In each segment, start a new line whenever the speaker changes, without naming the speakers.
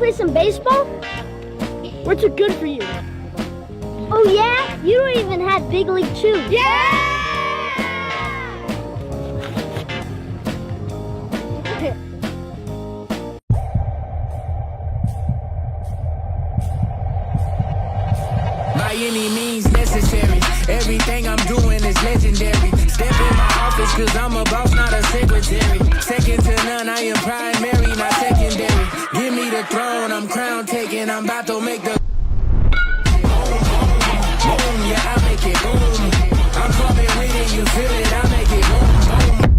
play some baseball? We're too good for you. Oh yeah? You don't even have Big League Chew.
Yeah!
By any means necessary, everything I'm doing is legendary. Step in my office cause I'm a boss, not a secretary. Second to none, I am primary, not secondary. Give me the throne, I'm crown taking, I'm about to make the boom, yeah, I make it boom. I'm coming with it, you feel it, I make it boom, boom.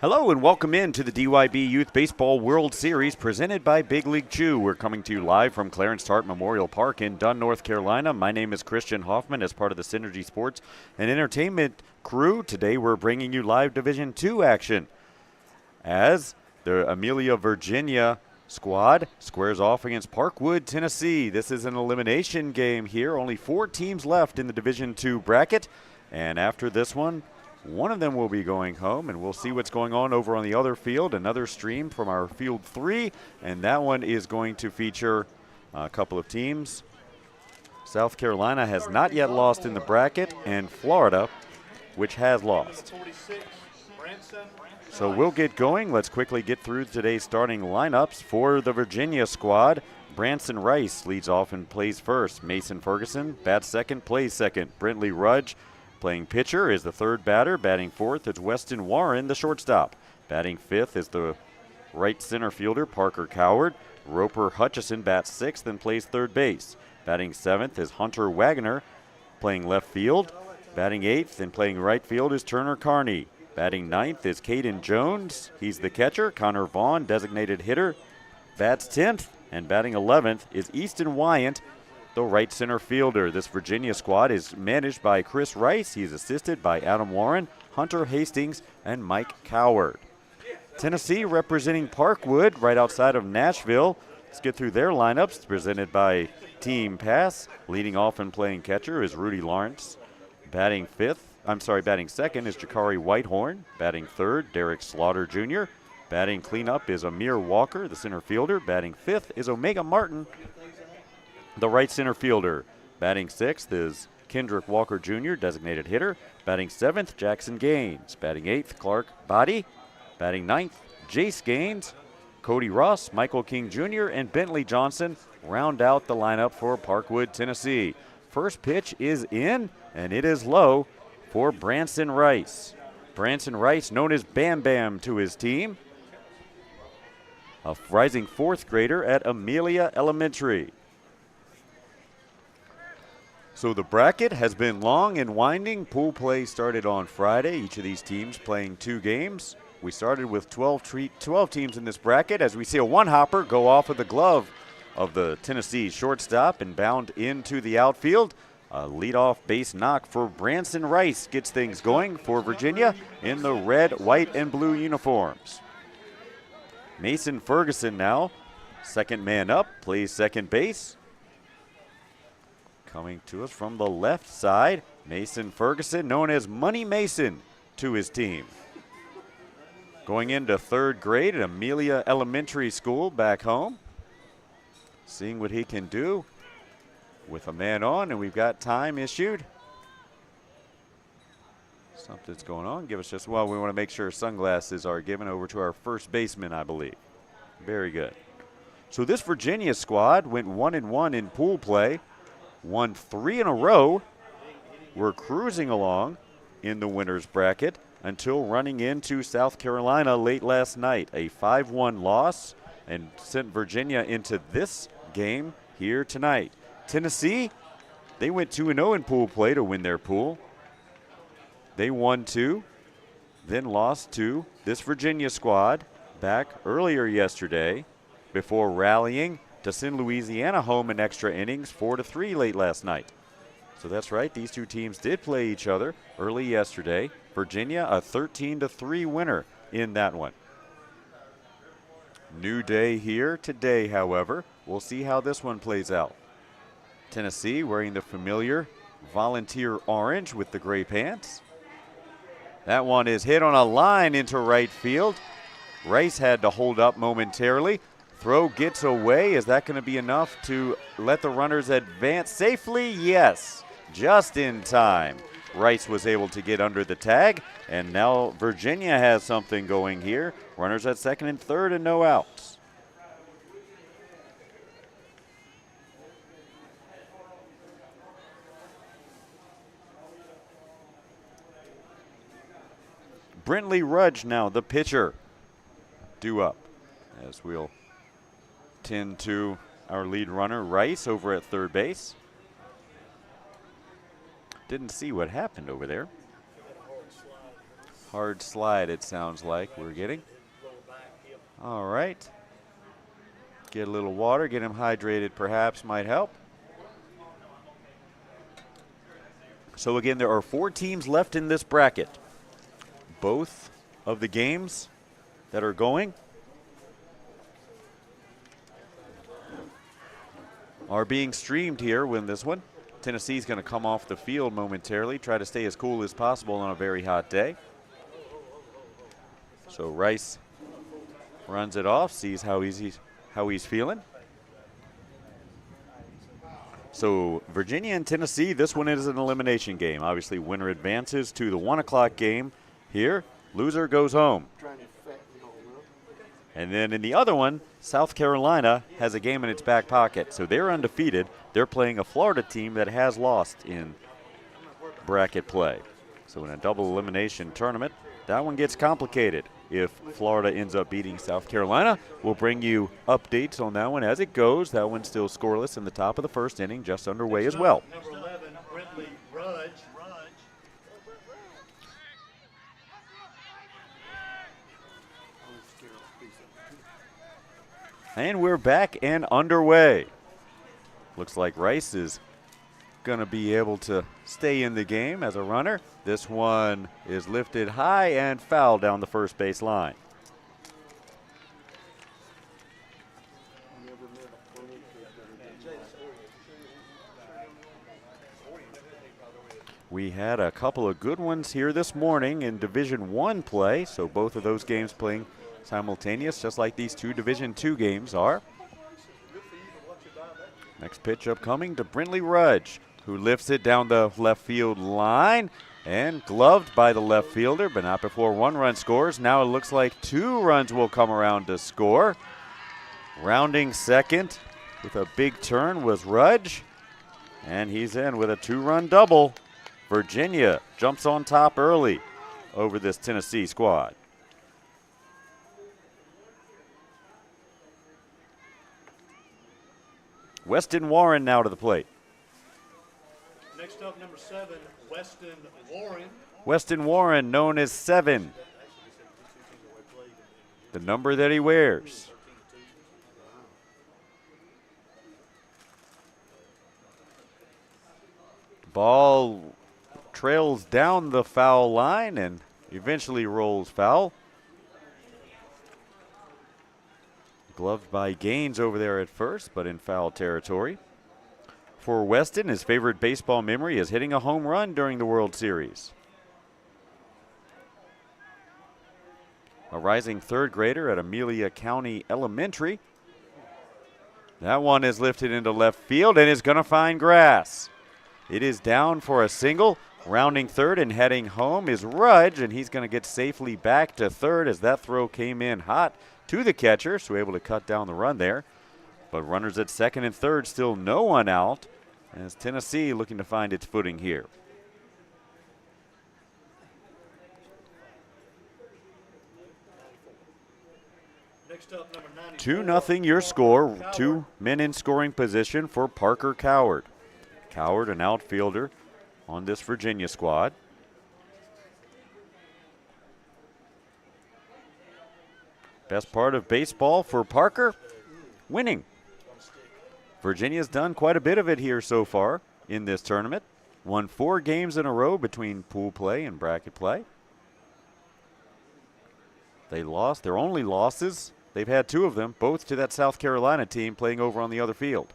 Hello and welcome in to the DYB Youth Baseball World Series presented by Big League Chew. We're coming to you live from Clarence Tart Memorial Park in Dunn, North Carolina. My name is Christian Hoffman as part of the Synergy Sports and Entertainment crew. Today we're bringing you live Division II action as the Amelia, Virginia squad squares off against Parkwood, Tennessee. This is an elimination game here. Only 4 teams left in the Division II bracket, and after this one of them will be going home, and we'll see what's going on over on the other field, another stream from our Field 3, and that one is going to feature a couple of teams. South Carolina has not yet lost in the bracket, and Florida, which has lost. So we'll get going. Let's quickly get through today's starting lineups. For the Virginia squad, Branson Rice leads off and plays first. Mason Ferguson bats second, plays second. Brentley Rudge playing pitcher is the third batter. Batting fourth is Weston Warren, the shortstop. Batting fifth is the right center fielder, Parker Coward. Roper Hutchison bats sixth and plays third base. Batting seventh is Hunter Wagner, playing left field. Batting eighth and playing right field is Turner Carney. Batting ninth is Caden Jones. He's the catcher. Connor Vaughn, designated hitter, bats 10th. And batting 11th is Easton Wyant, the right center fielder. This Virginia squad is managed by Chris Rice. He's assisted by Adam Warren, Hunter Hastings, and Mike Coward. Tennessee representing Parkwood right outside of Nashville. Let's get through their lineups. It's presented by Team Pass. Leading off and playing catcher is Rudy Lawrence. Batting second is Jakari Whitehorn. Batting third, Derek Slaughter Jr. Batting cleanup is Amir Walker, the center fielder. Batting fifth is Omega Martin, the right center fielder. Batting sixth is Kendrick Walker Jr., designated hitter. Batting seventh, Jackson Gaines. Batting eighth, Clark Body. Batting ninth, Jace Gaines. Cody Ross, Michael King Jr., and Bentley Johnson round out the lineup for Parkwood, Tennessee. First pitch is in, and it is low for Branson Rice. Branson Rice, known as Bam Bam to his team, a rising fourth grader at Amelia Elementary. So the bracket has been long and winding. Pool play started on Friday. Each of these teams playing 2 games. We started with 12 teams in this bracket as we see a one-hopper go off of the glove of the Tennessee shortstop and bound into the outfield. A leadoff base knock for Branson Rice gets things going for Virginia in the red, white, and blue uniforms. Mason Ferguson now, second man up, plays second base. Coming to us from the left side, Mason Ferguson, known as Money Mason to his team. Going into third grade at Amelia Elementary School back home. Seeing what he can do with a man on, and we've got time issued. Something's going on. Give us just, well, we want to make sure sunglasses are given over to our first baseman, I believe. Very good. So this Virginia squad went 1-1 in pool play, won 3 in a row. We're cruising along in the winners bracket until running into South Carolina late last night. A 5-1 loss and sent Virginia into this game here tonight. Tennessee, they went 2-0 in pool play to win their pool. They won 2, then lost to this Virginia squad back earlier yesterday before rallying to send Louisiana home in extra innings 4-3 late last night. So that's right, these two teams did play each other early yesterday. Virginia a 13-3 winner in that one. New day here today, however. We'll see how this one plays out. Tennessee wearing the familiar volunteer orange with the gray pants. That one is hit on a line into right field. Rice had to hold up momentarily. Throw gets away. Is that going to be enough to let the runners advance safely? Yes, just in time. Rice was able to get under the tag, and now Virginia has something going here. Runners at second and third and no outs. Brentley Rudge now, the pitcher, due up as we'll tend to our lead runner, Rice, over at third base. Didn't see what happened over there. Hard slide, it sounds like we're getting. All right. Get a little water, get him hydrated perhaps, might help. So again, there are 4 teams left in this bracket. Both of the games that are going are being streamed here when this one. Tennessee's going to come off the field momentarily, try to stay as cool as possible on a very hot day. So Rice runs it off, sees how he's feeling. So Virginia and Tennessee, this one is an elimination game. Obviously, winner advances to the 1 o'clock game here. Loser goes home. And then in the other one, South Carolina has a game in its back pocket. So they're undefeated. They're playing a Florida team that has lost in bracket play. So in a double elimination tournament, that one gets complicated. If Florida ends up beating South Carolina, we'll bring you updates on that one as it goes. That one's still scoreless in the top of the first inning, just underway as well.
Number 11, Brentley Rudge.
And we're back and underway. Looks like Rice is going to be able to stay in the game as a runner. This one is lifted high and foul down the first base line. We had a couple of good ones here this morning in Division I play, so both of those games playing simultaneous, just like these 2 Division II games are. Next pitch upcoming to Brentley Rudge, who lifts it down the left field line and gloved by the left fielder, but not before 1 run scores. Now it looks like 2 runs will come around to score. Rounding second with a big turn was Rudge, and he's in with a 2-run double. Virginia jumps on top early over this Tennessee squad. Weston Warren now to the plate.
Next up, number 7, Weston Warren.
Weston Warren, known as 7. The number that he wears. Ball trails down the foul line and eventually rolls foul. Gloved by Gaines over there at first, but in foul territory. For Weston, his favorite baseball memory is hitting a home run during the World Series. A rising third grader at Amelia County Elementary. That one is lifted into left field and is going to find grass. It is down for a single. Rounding third and heading home is Rudge, and he's going to get safely back to third as that throw came in hot to the catcher, so able to cut down the run there. But runners at second and third, still no one out, as Tennessee looking to find its footing here.
Next up, number
2-0 your score.
Coward.
2 men in scoring position for Parker Coward. Coward, an outfielder on this Virginia squad. Best part of baseball for Parker, winning. Virginia's done quite a bit of it here so far in this tournament. Won 4 games in a row between pool play and bracket play. They lost their only losses. They've had 2 of them, both to that South Carolina team playing over on the other field.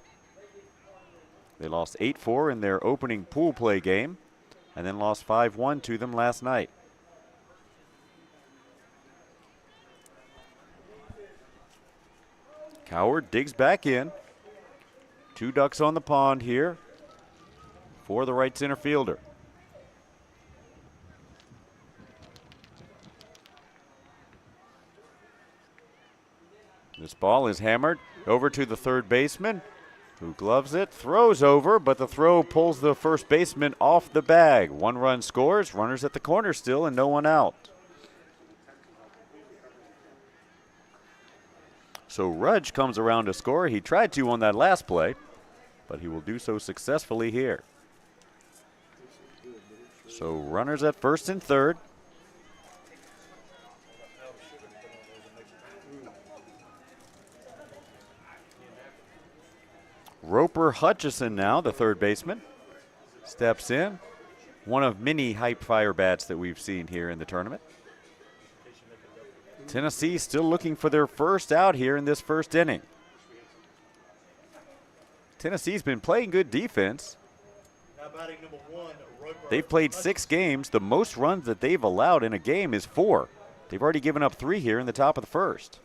They lost 8-4 in their opening pool play game and then lost 5-1 to them last night. Coward digs back in. 2 ducks on the pond here for the right center fielder. This ball is hammered over to the third baseman, who gloves it, throws over, but the throw pulls the first baseman off the bag. 1 run scores, runners at the corner still, and no one out. So Rudge comes around to score. He tried to on that last play, but he will do so successfully here. So runners at first and third. Roper Hutchison now, the third baseman, steps in. One of many hype fire bats that we've seen here in the tournament. Tennessee still looking for their first out here in this first inning. Tennessee's been playing good defense.
Now batting number 1, Roper.
They've played 6 games. The most runs that they've allowed in a game is 4. They've already given up 3 here in the top of the first.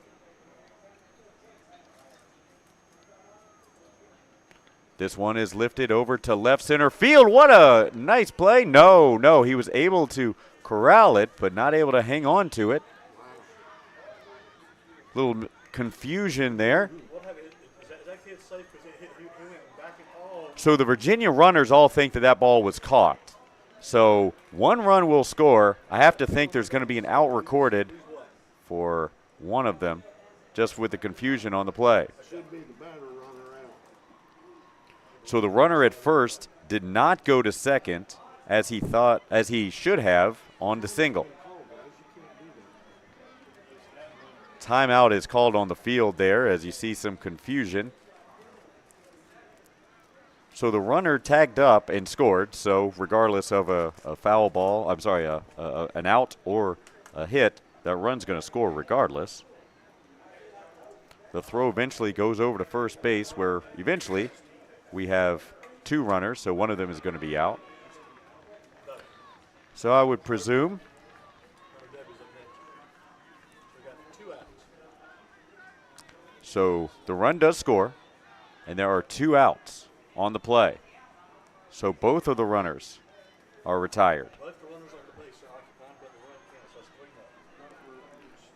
This one is lifted over to left center field. What a nice play. No, he was able to corral it, but not able to hang on to it. Little confusion there.
What happened? Is that kid safe because he went back and all?
So the Virginia runners all think that ball was caught. So 1 run will score. I have to think there's going to be an out recorded for one of them, just with the confusion on the play.
Should be the batter runner out.
So the runner at first did not go to second as he should have on the single. Timeout is called on the field there as you see some confusion. So the runner tagged up and scored. So regardless of a foul ball, an out or a hit, that run's going to score regardless. The throw eventually goes over to first base where eventually we have 2 runners, so one of them is going to be out. So I would presume so the run does score, and there are 2 outs on the play. So both of the runners are retired.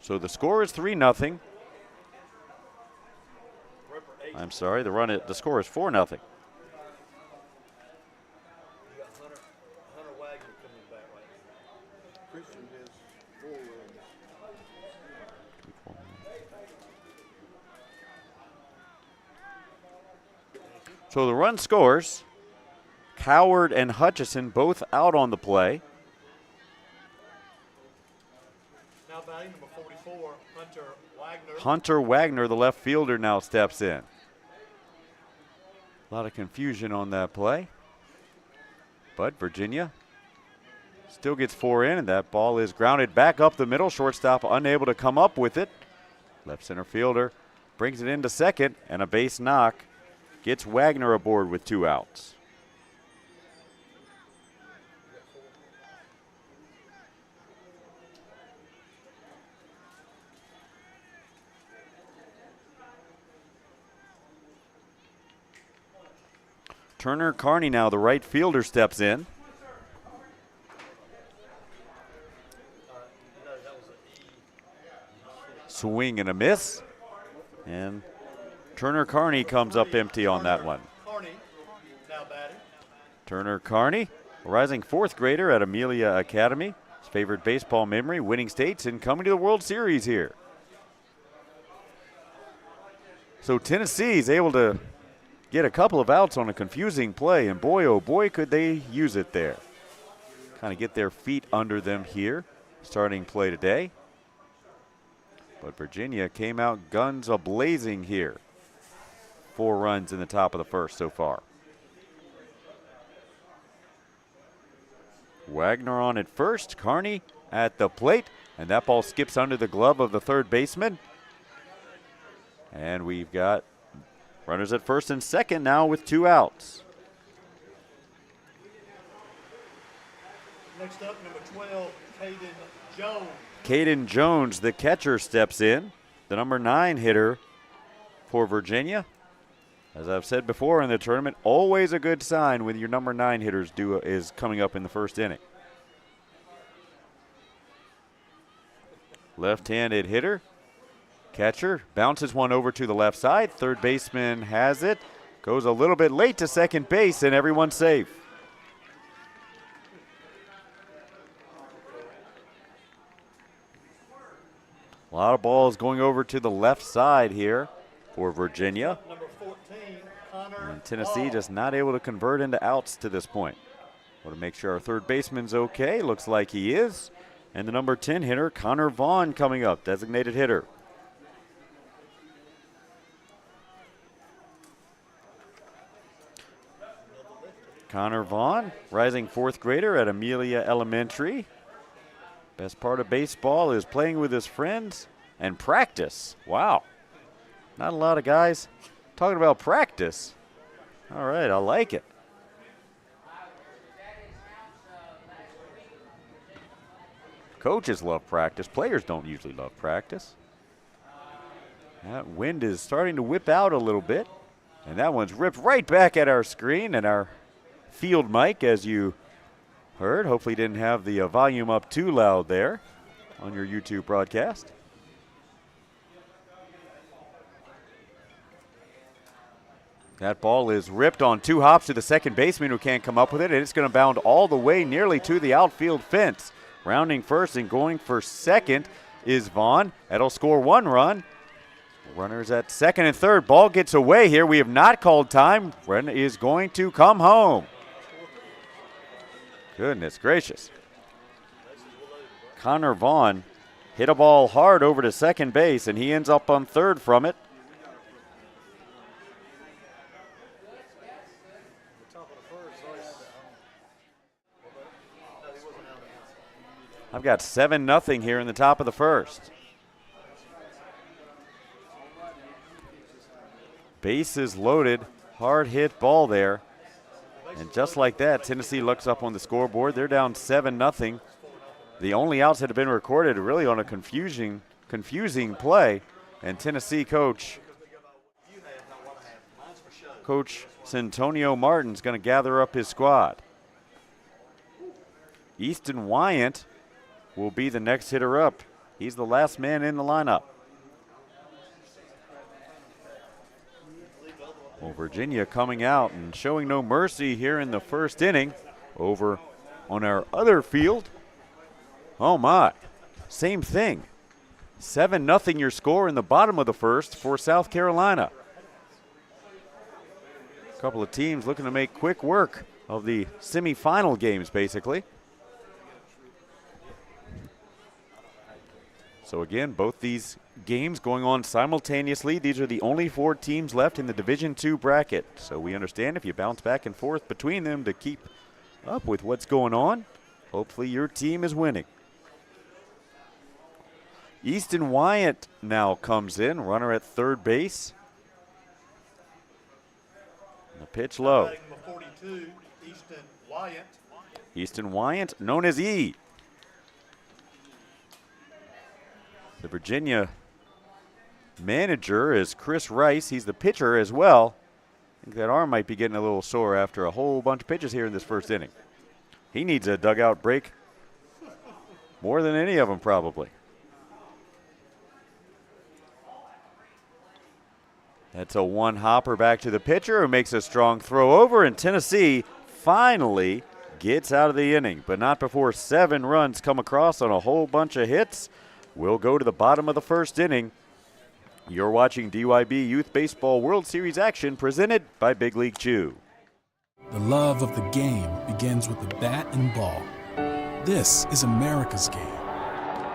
So the score is 3-0. I'm sorry, the score is 4-0.
You got Hunter Wagner coming back right now.
Christian has 4 runs.
So the run scores. Coward and Hutchison both out on the play.
Now batting number 44, Hunter Wagner.
Hunter Wagner, the left fielder, now steps in. A lot of confusion on that play. But Virginia still gets 4 in, and that ball is grounded back up the middle. Shortstop unable to come up with it. Left center fielder brings it into second, and a base knock gets Wagner aboard with 2 outs. Turner Carney now, the right fielder, steps in. swing and a miss. And Turner Carney comes up empty on that one.
Carney now batting.
Turner Carney, a rising fourth grader at Amelia Academy. His favorite baseball memory, winning states and coming to the World Series here. So Tennessee's able to get a couple of outs on a confusing play, and boy, oh boy, could they use it there. Kind of get their feet under them here, starting play today. But Virginia came out guns a-blazing here. 4 runs in the top of the first so far. Wagner on at first, Carney at the plate, and that ball skips under the glove of the third baseman. And we've got runners at first and second now with 2 outs.
Next up, number 12, Caden Jones.
Caden Jones, the catcher, steps in, the number 9 hitter for Virginia. As I've said before in the tournament, always a good sign when your number 9 hitters is coming up in the first inning. Left-handed hitter. Catcher bounces one over to the left side. Third baseman has it. Goes a little bit late to second base, and everyone's safe. A lot of balls going over to the left side here for Virginia.
Number 14, Connor
And Tennessee
Vaughn.
just not able to convert into outs to this point. Want to make sure our third baseman's okay. Looks like he is. And the number 10 hitter, Connor Vaughn, coming up, designated hitter. Connor Vaughn, rising fourth grader at Amelia Elementary. Best part of baseball is playing with his friends and practice. Wow. Not a lot of guys talking about practice. All right, I like it. Coaches love practice. Players don't usually love practice. That wind is starting to whip out a little bit. And that one's ripped right back at our screen and our field mic, as you heard. Hopefully didn't have the volume up too loud there on your YouTube broadcast. That ball is ripped on 2 hops to the second baseman who can't come up with it, and it's going to bound all the way nearly to the outfield fence. Rounding first and going for second is Vaughn. That'll score 1 run. Runners at second and third. Ball gets away here. We have not called time. Run is going to come home. Goodness gracious. Connor Vaughn hit a ball hard over to second base, and he ends up on third from it. I've got 7-0 here in the top of the first. Bases loaded, hard hit ball there. And just like that, Tennessee looks up on the scoreboard. They're down 7-0. The only outs that have been recorded really on a confusing play. And Tennessee Coach Santonio Martin's going to gather up his squad. Easton Wyant will be the next hitter up. He's the last man in the lineup. Well, Virginia coming out and showing no mercy here in the first inning. Over on our other field. Oh my, same thing. 7-0 your score in the bottom of the first for South Carolina. A couple of teams looking to make quick work of the semifinal games, basically. So again, both these games going on simultaneously. These are the only 4 teams left in the Division II bracket. So we understand if you bounce back and forth between them to keep up with what's going on, hopefully your team is winning. Easton Wyant now comes in, runner at third base. And the pitch low.
Batting number 42, Easton Wyant.
Easton Wyant, known as E. The Virginia manager is Chris Rice. He's the pitcher as well. I think that arm might be getting a little sore after a whole bunch of pitches here in this first inning. He needs a dugout break more than any of them probably. That's a one-hopper back to the pitcher who makes a strong throw over, and Tennessee finally gets out of the inning, but not before 7 runs come across on a whole bunch of hits. We'll go to the bottom of the first inning. You're watching DYB Youth Baseball World Series action presented by Big League Chew.
The love of the game begins with the bat and ball. This is America's game.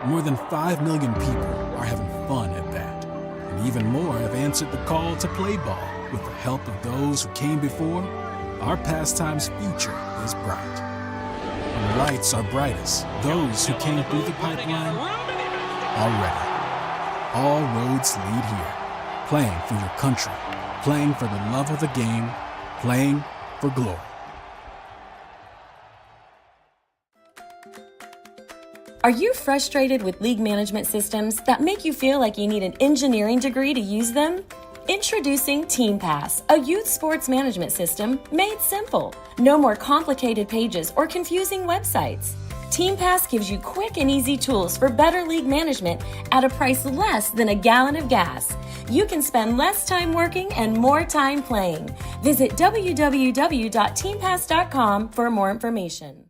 More than 5 million people are having fun at bat, and even more have answered the call to play ball. With the help of those who came before, our pastime's future is bright. When the lights are brightest, those who came through the pipeline are ready. All roads lead here. Playing for your country, playing for the love of the game, playing for glory.
Are you frustrated with league management systems that make you feel like you need an engineering degree to use them? Introducing TeamPass, a youth sports management system made simple. No more complicated pages or confusing websites. TeamPass gives you quick and easy tools for better league management at a price less than a gallon of gas. You can spend less time working and more time playing. Visit www.teampass.com for more information.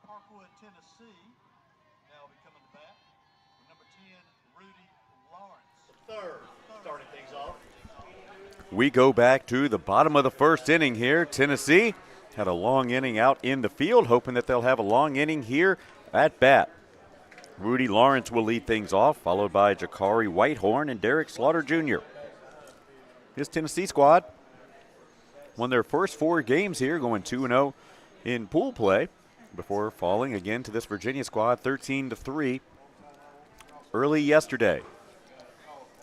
Parkwood, Tennessee, now will be coming to bat with number 10, Rudy Lawrence. The third, starting things off.
We go back to the bottom of the first inning here. Tennessee had a long inning out in the field, hoping that they'll have a long inning here at bat. Rudy Lawrence will lead things off, followed by Jakari Whitehorn and Derek Slaughter Jr. His Tennessee squad won their first 4 games here, going 2-0 in pool play, before falling again to this Virginia squad 13-3 early yesterday.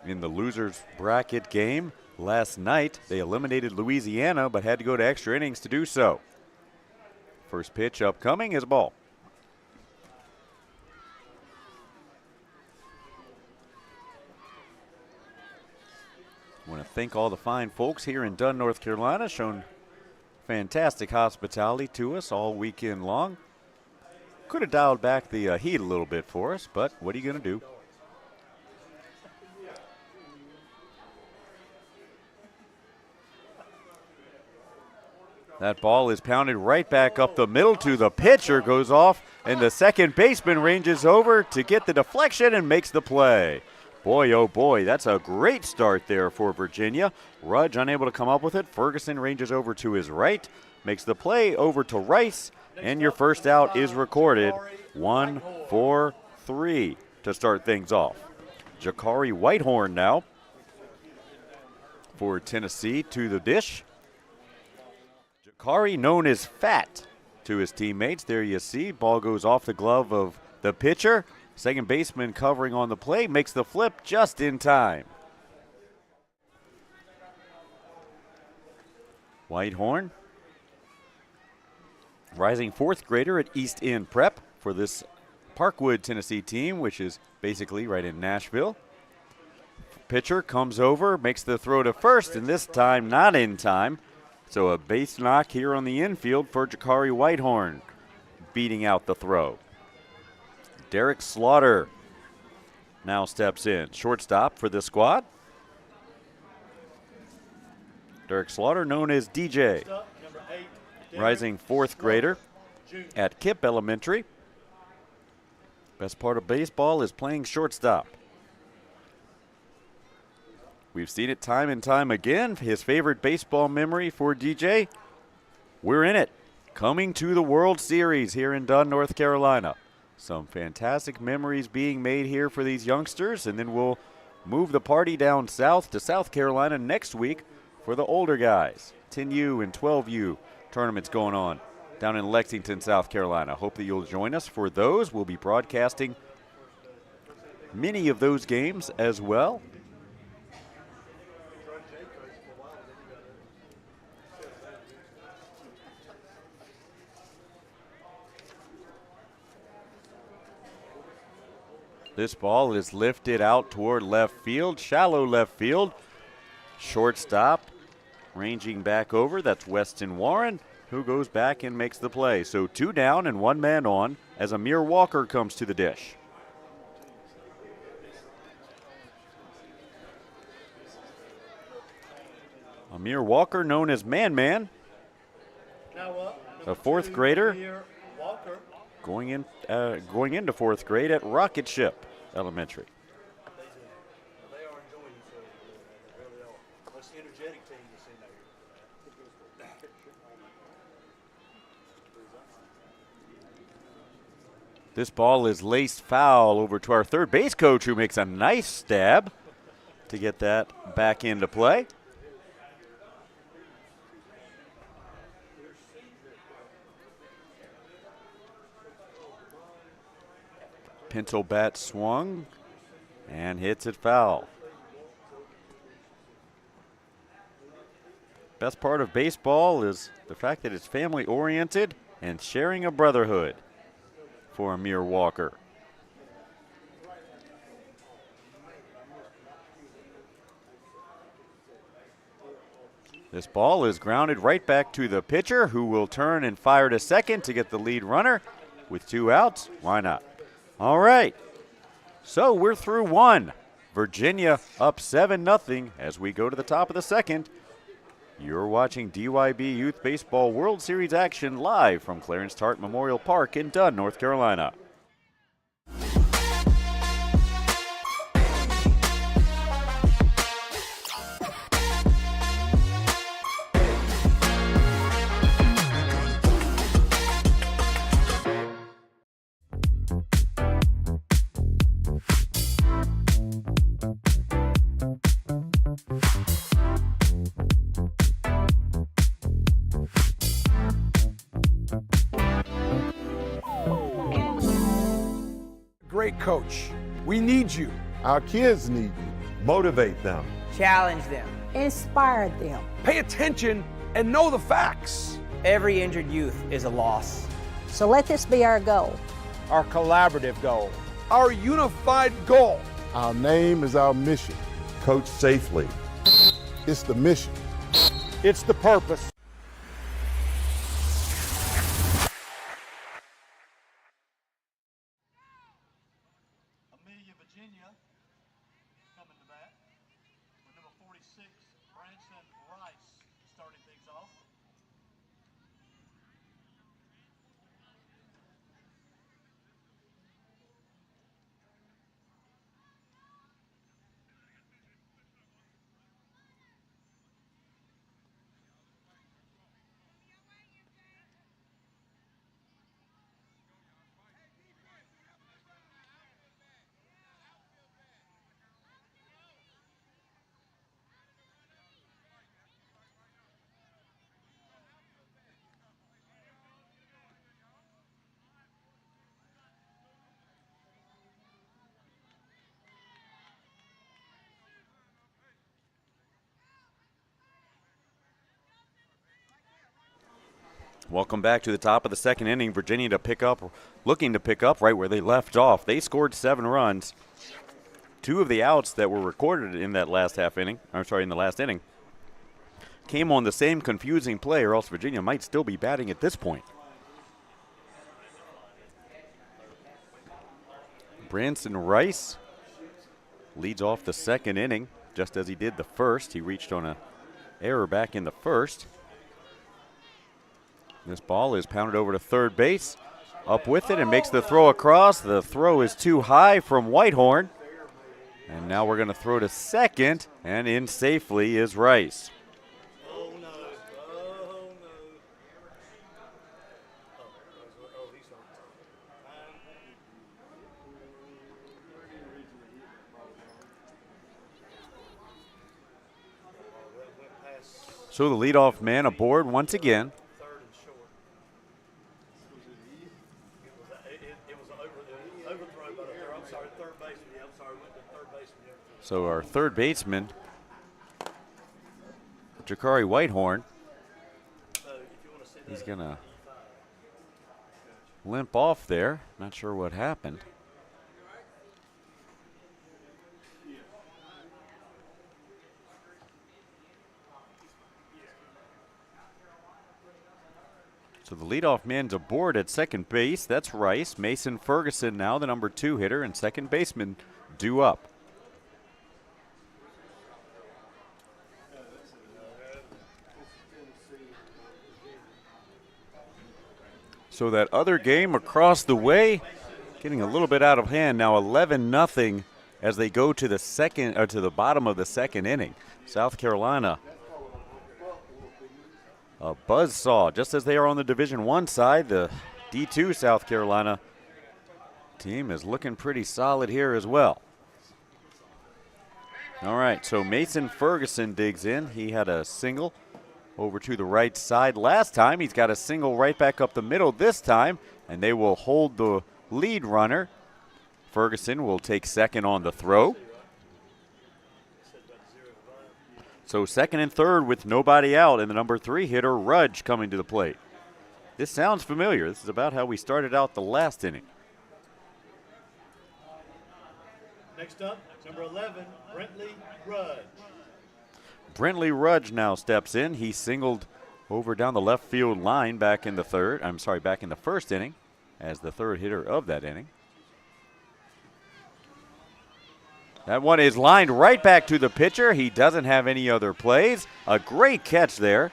In the losers bracket game last night, they eliminated Louisiana but had to go to extra innings to do so. First pitch upcoming is a ball. I want to thank all the fine folks here in Dunn, North Carolina, shown fantastic hospitality to us all weekend long. Could have dialed back the heat a little bit for us, but what are you going to do? That ball is pounded right back up the middle to the pitcher, goes off, and the second baseman ranges over to get the deflection and makes the play. Boy, oh boy, that's a great start there for Virginia. Rudge unable to come up with it. Ferguson ranges over to his right, makes the play over to Rice, and your first out is recorded. 1-4-3 to start things off. Jakari Whitehorn now for Tennessee to the dish. Jakari known as Fat to his teammates. There you see, ball goes off the glove of the pitcher. Second baseman covering on the play makes the flip just in time. Whitehorn, rising 4th grader at East End Prep for this Parkwood, Tennessee team, which is basically right in Nashville. Pitcher comes over, makes the throw to first, and this time not in time. So a base knock here on the infield for Jakari Whitehorn, beating out the throw. Derek Slaughter now steps in. Shortstop for this squad. Derek Slaughter, known as DJ, rising 4th grader at Kipp Elementary. Best part of baseball is playing shortstop. We've seen it time and time again. His favorite baseball memory for DJ, we're in it. Coming to the World Series here in Dunn, North Carolina. Some fantastic memories being made here for these youngsters, and then we'll move the party down south to South Carolina next week for the older guys. 10U and 12U tournaments going on down in Lexington, South Carolina. Hope that you'll join us for those. We'll be broadcasting many of those games as well. This ball is lifted out toward left field, shallow left field. Shortstop ranging back over, that's Weston Warren, who goes back and makes the play. So 2 down and 1 man on as Amir Walker comes to the dish. Amir Walker, known as Man-Man, a 4th grader, going into 4th grade at Rocket Ship Elementary.
They are enjoying themselves. They really are. Most energetic team you've seen out here.
This ball is laced foul over to our third base coach, who makes a nice stab to get that back into play. Pencil bat swung and hits it foul. Best part of baseball is the fact that it's family oriented and sharing a brotherhood for Amir Walker. This ball is grounded right back to the pitcher, who will turn and fire to second to get the lead runner with 2 outs. Why not? All right, so we're through 1. Virginia up 7-0 as we go to the top of the 2nd. You're watching DYB Youth Baseball World Series action live from Clarence Tart Memorial Park in Dunn, North Carolina.
Great coach. We need you.
Our kids need you. Motivate them.
Challenge them.
Inspire them.
Pay attention and know the facts.
Every injured youth is a loss.
So let this be our goal.
Our collaborative goal.
Our unified goal.
Our name is our mission. Coach safely. It's the mission.
It's the purpose.
Virginia coming to bat with number 46, Branson Rice, starting things off.
Welcome back to the top of the 2nd inning. Virginia looking to pick up right where they left off. They scored 7 runs. 2 of the outs that were recorded in that last in the last inning, came on the same confusing play, or else Virginia might still be batting at this point. Branson Rice leads off the 2nd inning, just as he did the first. He reached on an error back in the first. This ball is pounded over to third base. Up with it and makes the throw across. The throw is too high from Whitehorn. And now we're going to throw to second, and in safely is Rice.
Oh, no. Oh, no. Oh, he's on.
So the leadoff man aboard once again. So our third baseman, Jakari Whitehorn, he's going to limp off there. Not sure what happened. So the leadoff man's aboard at second base. That's Rice. Mason Ferguson now the number 2 hitter, and second baseman due up. So that other game across the way getting a little bit out of hand now. 11-0 as they go to the second or to the bottom of the second inning. South Carolina a buzzsaw, just as they are on the Division I side. The D2 South Carolina team is looking pretty solid here as well. All right, so Mason Ferguson digs in. He had a single over to the right side last time. He's got a single right back up the middle this time, and they will hold the lead runner. Ferguson will take second on the throw. So second and third with nobody out, and the number 3 hitter, Rudge, coming to the plate. This sounds familiar. This is about how we started out the last inning.
Next up, number 11, Brentley Rudge.
Brentley Rudge now steps in. He singled over down the left field line back in the first inning as the third hitter of that inning. That one is lined right back to the pitcher. He doesn't have any other plays. A great catch there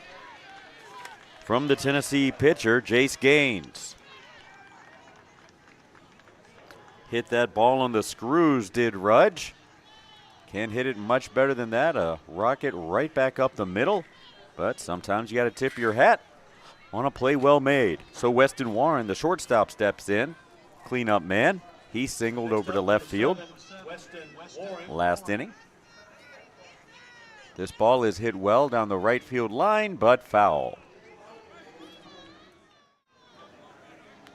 from the Tennessee pitcher, Jace Gaines. Hit that ball on the screws, did Rudge. Can't hit it much better than that. A rocket right back up the middle. But sometimes you got to tip your hat on a play well made. So Weston Warren, the shortstop, steps in. Cleanup man. He singled over to left field last inning. This ball is hit well down the right field line, but foul.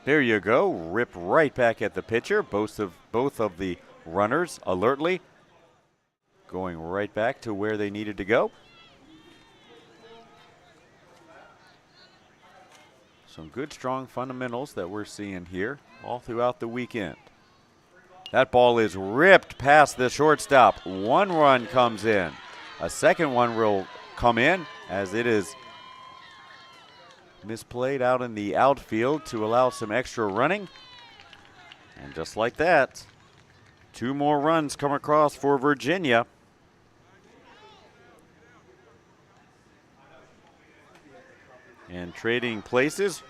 There you go. Rip right back at the pitcher. Both of the runners alertly going right back to where they needed to go. Some good, strong fundamentals that we're seeing here all throughout the weekend. That ball is ripped past the shortstop. One run comes in. A second one will come in as it is misplayed out in the outfield to allow some extra running. And just like that, 2 more runs come across for Virginia. And trading places,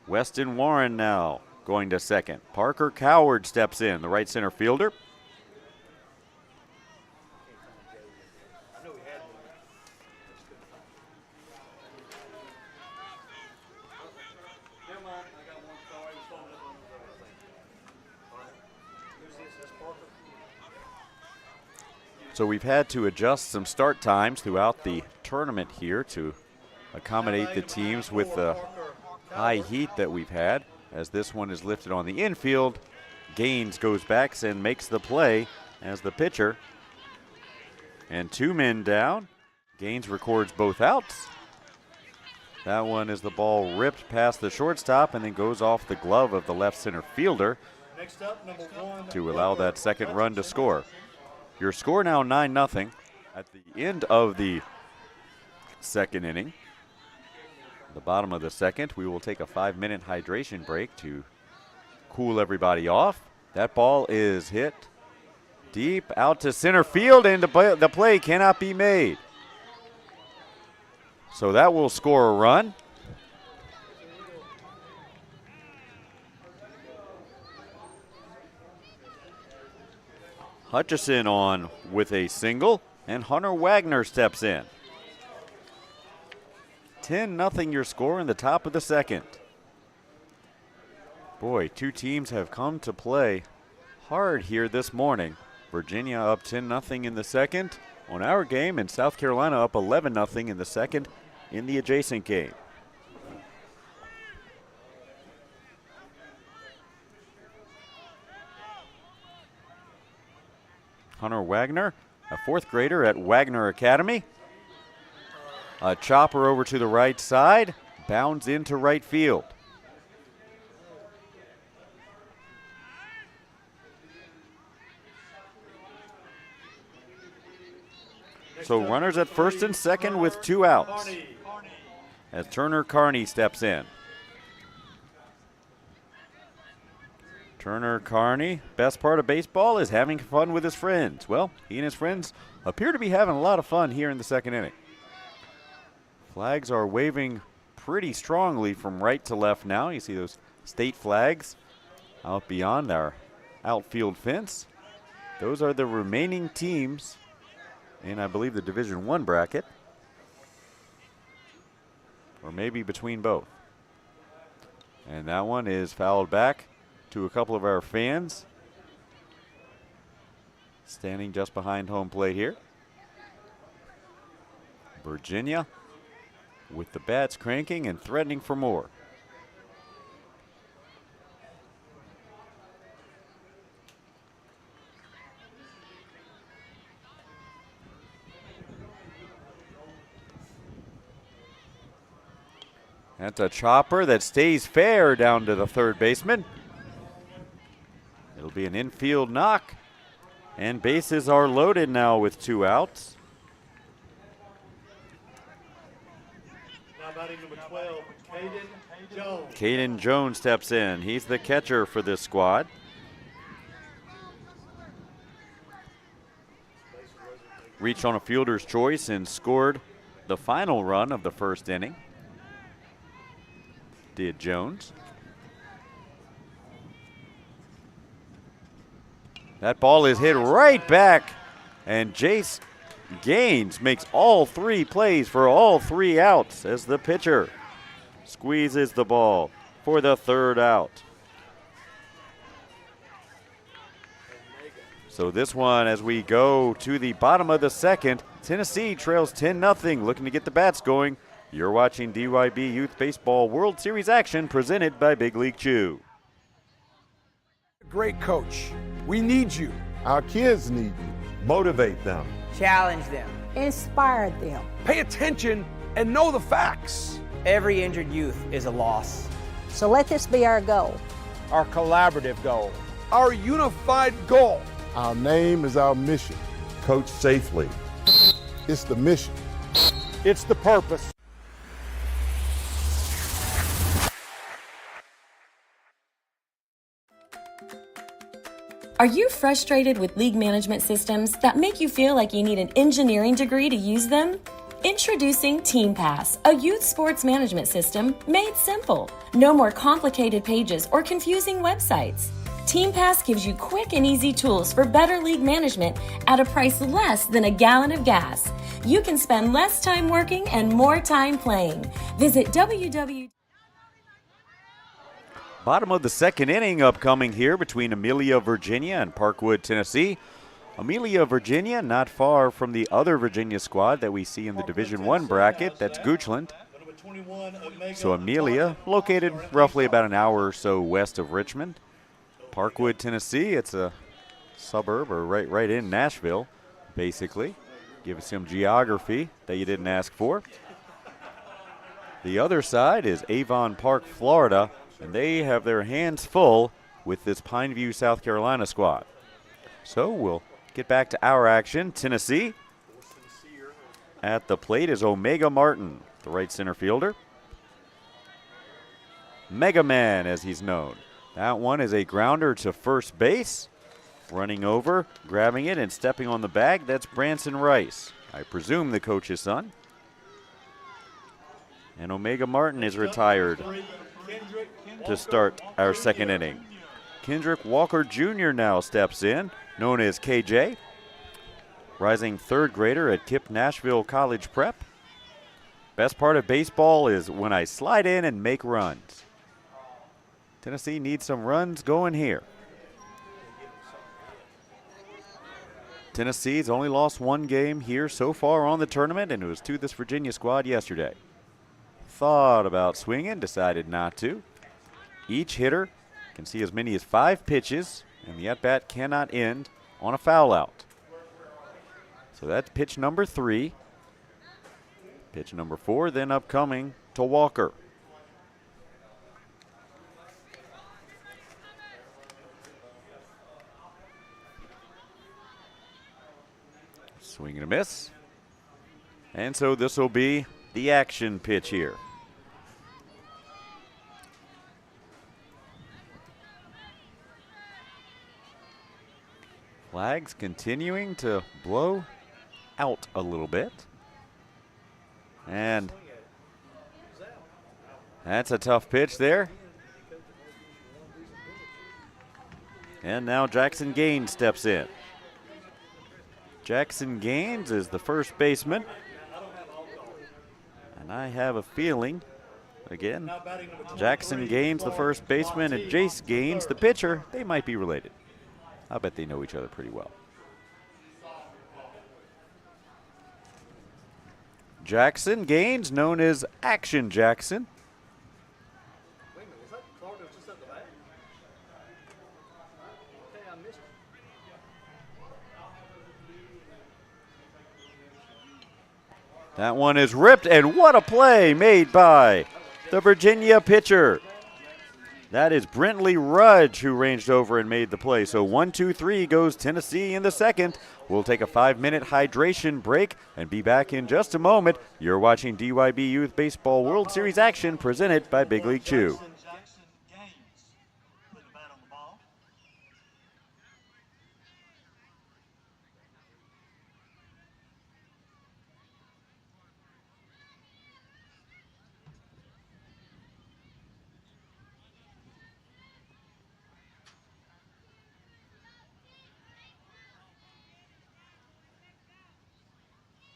Weston Warren now going to second. Parker Coward steps in, the right center fielder. So we've had to adjust some start times throughout the tournament here to accommodate the teams with the high heat that we've had. As this one is lifted on the infield, Gaines goes back and makes the play as the pitcher. And 2 men down. Gaines records both outs. That one is the ball ripped past the shortstop and then goes off the glove of the left center fielder to allow that second run to score. Your score now 9-0 at the end of the second inning. The bottom of the second, we will take a 5-minute hydration break to cool everybody off. That ball is hit deep out to center field, and the play cannot be made. So that will score a run. Hutchison on with a single, and Hunter Wagner steps in. 10-0 your score in the top of the second. Boy, 2 teams have come to play hard here this morning. Virginia up 10-0 in the second on our game, and South Carolina up 11-0 in the second in the adjacent game. Hunter Wagner, a 4th grader at Wagner Academy. A chopper over to the right side, bounds into right field. So runners at first and second with 2 outs as Turner Carney steps in. Turner Carney, best part of baseball is having fun with his friends. Well, he and his friends appear to be having a lot of fun here in the second inning. Flags are waving pretty strongly from right to left now. You see those state flags out beyond our outfield fence. Those are the remaining teams in, I believe, the Division I bracket. Or maybe between both. And that one is fouled back to a couple of our fans standing just behind home plate here. Virginia with the bats cranking and threatening for more. That's a chopper that stays fair down to the third baseman. It'll be an infield knock, and bases are loaded now with 2 outs.
Now batting number 12, Caden Jones.
Caden Jones steps in. He's the catcher for this squad. Reached on a fielder's choice and scored the final run of the first inning. Did Jones. That ball is hit right back, and Jace Gaines makes all 3 plays for all 3 outs as the pitcher squeezes the ball for the 3rd out. So this one, as we go to the bottom of the second, Tennessee trails 10-0, looking to get the bats going. You're watching DYB Youth Baseball World Series action presented by Big League Chew.
Great coach. We need you.
Our kids need you. Motivate them.
Challenge them.
Inspire them.
Pay attention and know the facts.
Every injured youth is a loss.
So let this be our goal.
Our collaborative goal.
Our unified goal.
Our name is our mission. Coach safely. It's the mission.
It's the purpose.
Are you frustrated with league management systems that make you feel like you need an engineering degree to use them? Introducing TeamPass, a youth sports management system made simple. No more complicated pages or confusing websites. TeamPass gives you quick and easy tools for better league management at a price less than a gallon of gas. You can spend less time working and more time playing. Visit www.
Bottom of the second inning upcoming here between Amelia, Virginia and Parkwood, Tennessee. Amelia, Virginia, not far from the other Virginia squad that we see in the Division I bracket. That's Goochland. So Amelia, located roughly about an hour or so west of Richmond. Parkwood, Tennessee, it's a suburb or right in Nashville, basically. Give us some geography that you didn't ask for. The other side is Avon Park, Florida, and they have their hands full with this Pineview, South Carolina squad. So we'll get back to our action. Tennessee at the plate is Omega Martin, the right center fielder. Mega Man, as he's known. That one is a grounder to first base. Running over, grabbing it, and stepping on the bag, that's Branson Rice. I presume the coach's son. And Omega Martin is retired to start our second inning. Kendrick Walker Jr. now steps in, known as KJ. Rising 3rd grader at Kip Nashville College Prep. Best part of baseball is when I slide in and make runs. Tennessee needs some runs going here. Tennessee's only lost 1 game here so far on the tournament, and it was to this Virginia squad yesterday. Thought about swinging, decided not to. Each hitter can see as many as 5 pitches, and the at-bat cannot end on a foul out. So that's pitch number 3. Pitch number 4 then upcoming to Walker. Swing and a miss. And so this will be the action pitch here. Flags continuing to blow out a little bit. And that's a tough pitch there. And now Jackson Gaines steps in. Jackson Gaines is the first baseman. And I have a feeling, again, Jackson Gaines, the first baseman, and Jace Gaines, the pitcher, they might be related. I bet they know each other pretty well. Jackson Gaines, known as Action Jackson.
Wait a minute, was that Cardinals just at the back? Okay, I missed it.
That one is ripped, and what a play made by the Virginia pitcher. That is Brentley Rudge who ranged over and made the play. So 1-2-3 goes Tennessee in the second. We'll take a 5-minute hydration break and be back in just a moment. You're watching DYB Youth Baseball World Series action presented by Big League Chew.
Jackson Gaines with the bat on the ball.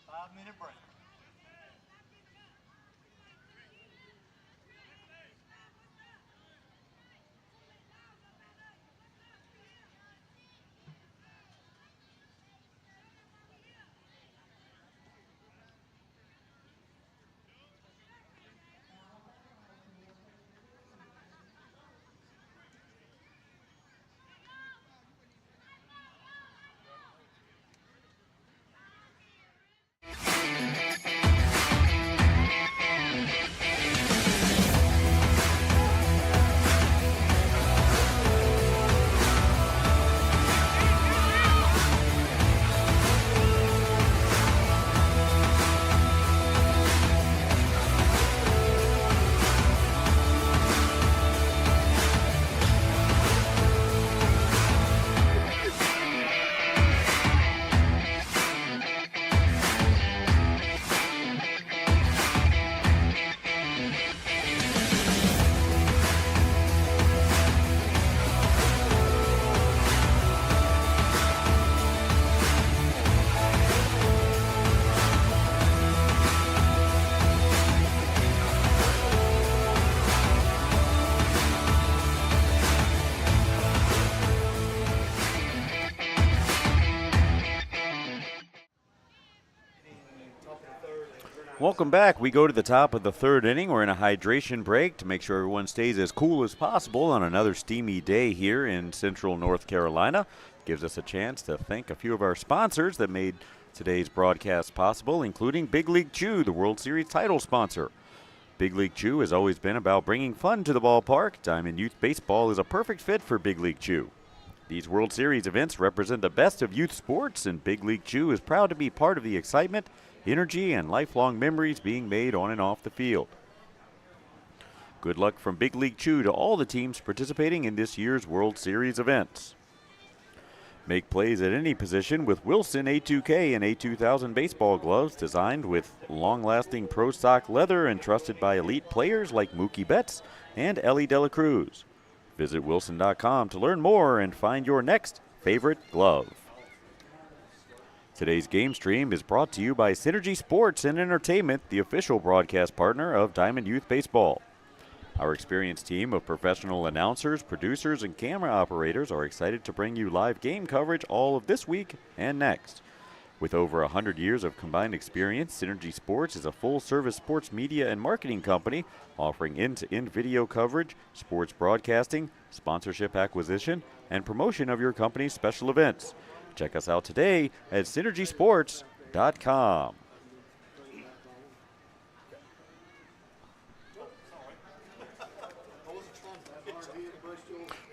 Five-minute break.
Welcome back. We go to the top of the third inning. We're in a hydration break to make sure everyone stays as cool as possible on another steamy day here in central North Carolina. Gives us a chance to thank a few of our sponsors that made today's broadcast possible, including Big League Chew, the World Series title sponsor. Big League Chew has always been about bringing fun to the ballpark. Diamond Youth Baseball is a perfect fit for Big League Chew. These World Series events represent the best of youth sports, and Big League Chew is proud to be part of the excitement, energy, and lifelong memories being made on and off the field. Good luck from Big League Chew to all the teams participating in this year's World Series events. Make plays at any position with Wilson A2K and A2000 baseball gloves designed with long-lasting pro stock leather and trusted by elite players like Mookie Betts and Ellie De La Cruz. Visit wilson.com to learn more and find your next favorite glove. Today's game stream is brought to you by Synergy Sports and Entertainment, the official broadcast partner of Diamond Youth Baseball. Our experienced team of professional announcers, producers, and camera operators are excited to bring you live game coverage all of this week and next. With over 100 years of combined experience, Synergy Sports is a full-service sports media and marketing company offering end-to-end video coverage, sports broadcasting, sponsorship acquisition, and promotion of your company's special events. Check us out today at synergysports.com.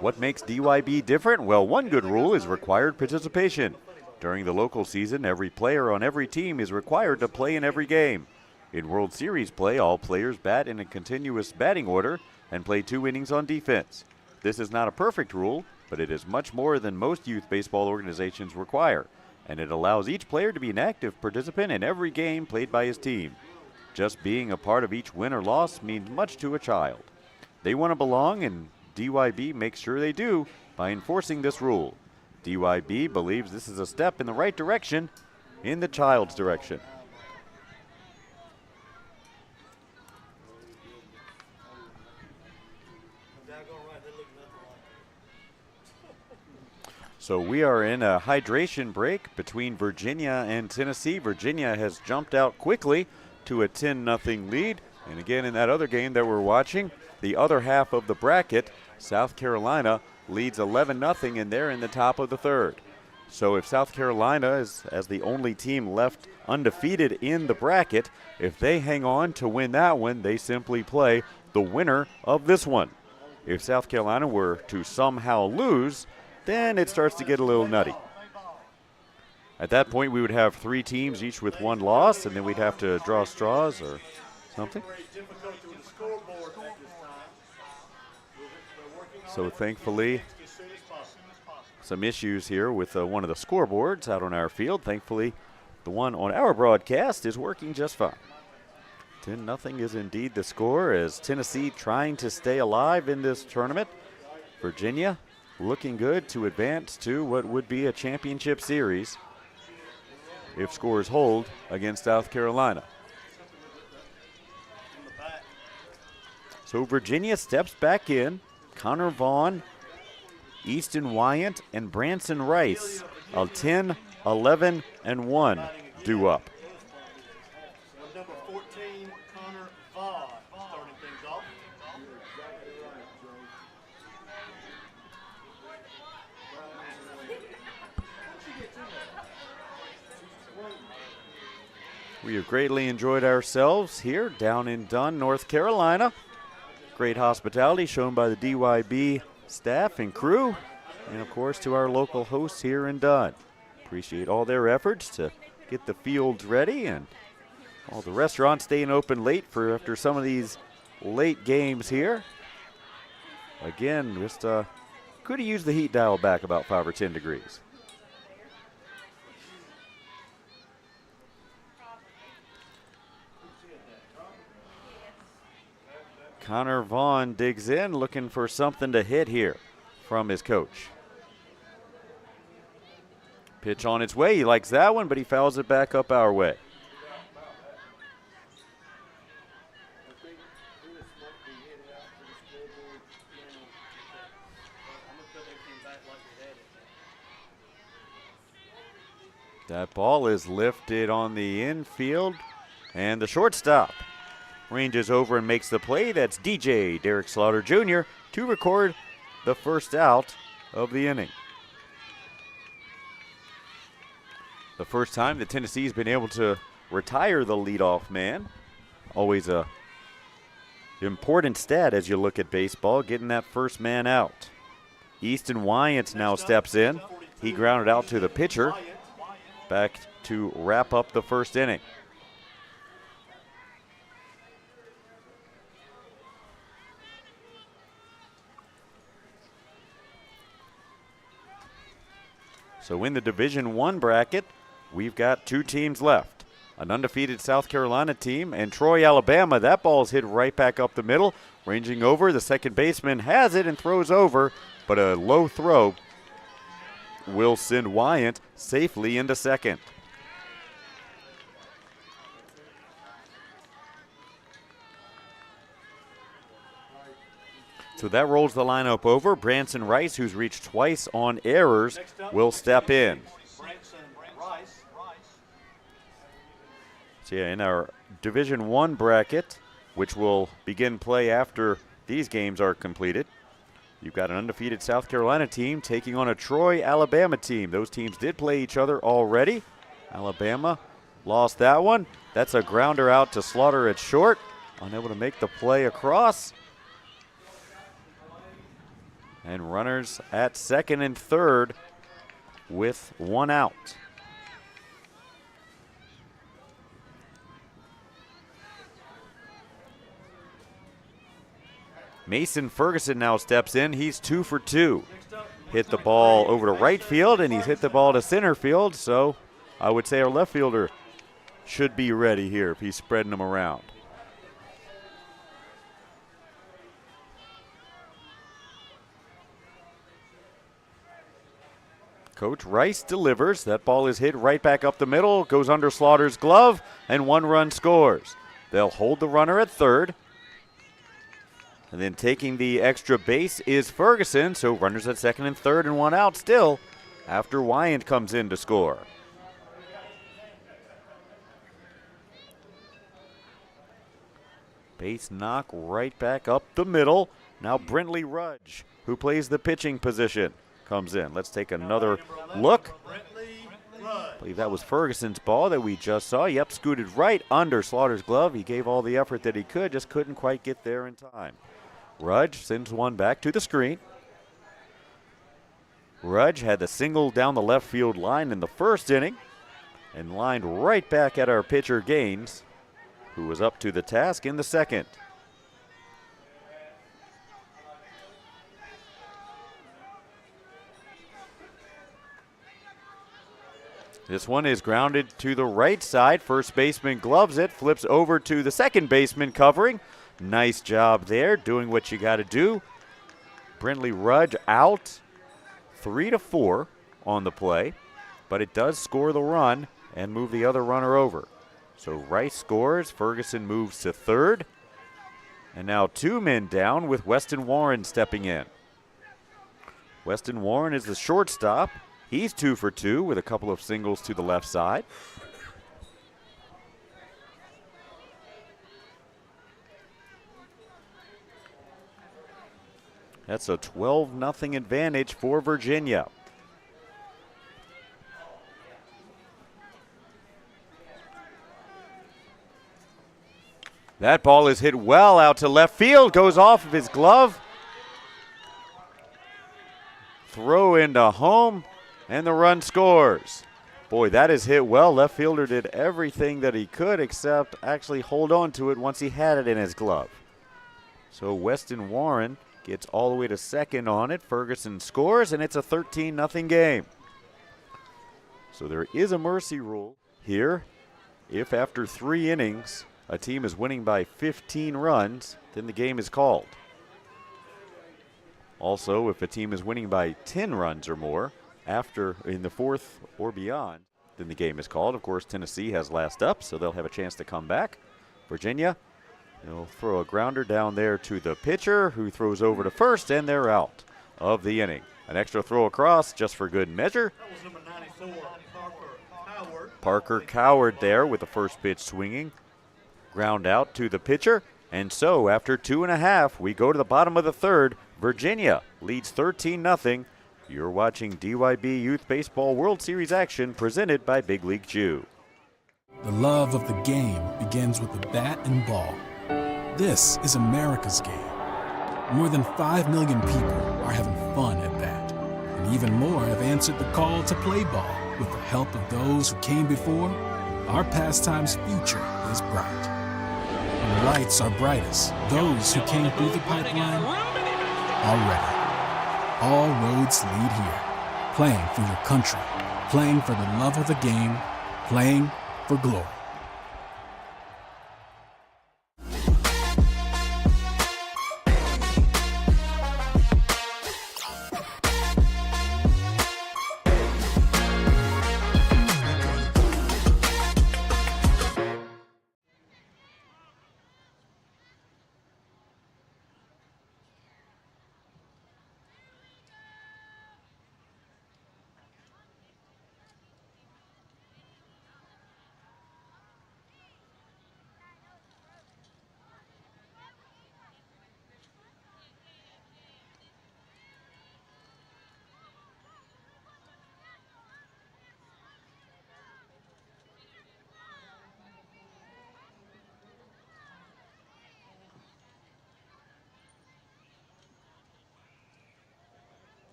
What makes DYB different? Well, one good rule is required participation. During the local season, every player on every team is required to play in every game. In World Series play, all players bat in a continuous batting order and play 2 innings on defense. This is not a perfect rule, but it is much more than most youth baseball organizations require, and it allows each player to be an active participant in every game played by his team. Just being a part of each win or loss means much to a child. They want to belong, and DYB makes sure they do by enforcing this rule. DYB believes this is a step in the right direction, in the child's direction. So we are in a hydration break between Virginia and Tennessee. Virginia has jumped out quickly to a 10-0 lead. And again, in that other game that we're watching, the other half of the bracket, South Carolina leads 11-0, and they're in the top of the third. So if South Carolina is as the only team left undefeated in the bracket, if they hang on to win that one, they simply play the winner of this one. If South Carolina were to somehow lose, then it starts to get a little nutty. At that point, we would have 3 teams, each with 1 loss, and then we'd have to draw straws or something. So thankfully, some issues here with one of the scoreboards out on our field. Thankfully, the one on our broadcast is working just fine. 10-0 is indeed the score, as Tennessee trying to stay alive in this tournament. Virginia looking good to advance to what would be a championship series if scores hold against South Carolina. So Virginia steps back in. Connor Vaughn, Easton Wyant, and Branson Rice, a 10, 11, and 1 due up.
Number 14, Connor Vaughn, starting things off.
We have greatly enjoyed ourselves here down in Dunn, North Carolina. Great hospitality shown by the DYB staff and crew, and of course to our local hosts here in Dunn. Appreciate all their efforts to get the fields ready, and all the restaurants staying open late for after some of these late games here. Again, just could have used the heat dial back about 5 or 10 degrees. Connor Vaughn digs in, looking for something to hit here from his coach. Pitch on its way. He likes that one, but he fouls it back up our way. That ball is lifted on the infield, and the shortstop ranges over and makes the play. That's DJ Derek Slaughter Jr. to record the first out of the inning. The first time that Tennessee's been able to retire the leadoff man. Always a important stat as you look at baseball, getting that first man out. Easton Wyant now steps in. He grounded out to the pitcher, back to wrap up the first inning. So in the Division I bracket, we've got 2 teams left. An undefeated South Carolina team and Troy, Alabama. That ball's hit right back up the middle. Ranging over, the second baseman has it and throws over, but a low throw will send Wyant safely into second. So that rolls the lineup over. Branson Rice, who's reached twice on errors, will step in. So yeah, in our Division I bracket, which will begin play after these games are completed, you've got an undefeated South Carolina team taking on a Troy, Alabama team. Those teams did play each other already. Alabama lost that one. That's a grounder out to Slaughter at short. Unable to make the play across. And runners at second and third with 1 out. Mason Ferguson now steps in. He's 2 for 2. hit the ball over to right field, and he's hit the ball to center field, so I would say our left fielder should be ready here if he's spreading them around. Coach Rice delivers. That ball is hit right back up the middle, goes under Slaughter's glove, and 1 run scores. They'll hold the runner at third. And then taking the extra base is Ferguson, so runners at second and third and 1 out still after Wyant comes in to score. Base knock right back up the middle. Now Brentley Rudge, who plays the pitching position, comes in. Let's take another look. I believe that was Ferguson's ball that we just saw. Yep, scooted right under Slaughter's glove. He gave all the effort that he could, just couldn't quite get there in time. Rudge sends one back to the screen. Rudge had the single down the left field line in the first inning and lined right back at our pitcher Gaines, who was up to the task in the second. This one is grounded to the right side. First baseman gloves it, flips over to the second baseman covering. Nice job there, doing what you got to do. Brentley Rudge out 3-4 on the play, but it does score the run and move the other runner over. So Rice scores, Ferguson moves to third, and now 2 men down with Weston Warren stepping in. Weston Warren is the shortstop. He's 2 for 2 with a couple of singles to the left side. That's a 12-0 advantage for Virginia. That ball is hit well out to left field, goes off of his glove. Throw into home, and the run scores. Boy, that is hit well. Left fielder did everything that he could except actually hold on to it once he had it in his glove. So Weston Warren gets all the way to second on it. Ferguson scores, and it's a 13-0 game. So there is a mercy rule here. If after 3 innings a team is winning by 15 runs, then the game is called. Also, if a team is winning by 10 runs or more after in the 4th or beyond, then the game is called. Of course, Tennessee has last up, so they'll have a chance to come back. Virginia, they'll throw a grounder down there to the pitcher, who throws over to first, and they're out of the inning. An extra throw across just for good measure.
That was number 94, Parker Coward.
Parker Coward there with the first pitch swinging. Ground out to the pitcher. And so after 2.5, we go to the bottom of the third. Virginia leads 13-0. You're watching DYB Youth Baseball World Series action presented by Big League Chew.
The love of the game begins with the bat and ball. This is America's game. More than 5 million people are having fun at bat. And even more have answered the call to play ball. With the help of those who came before, our pastime's future is bright. When the lights are brightest, those who came through the pipeline are ready. All roads lead here. Playing for your country, playing for the love of the game, playing for glory.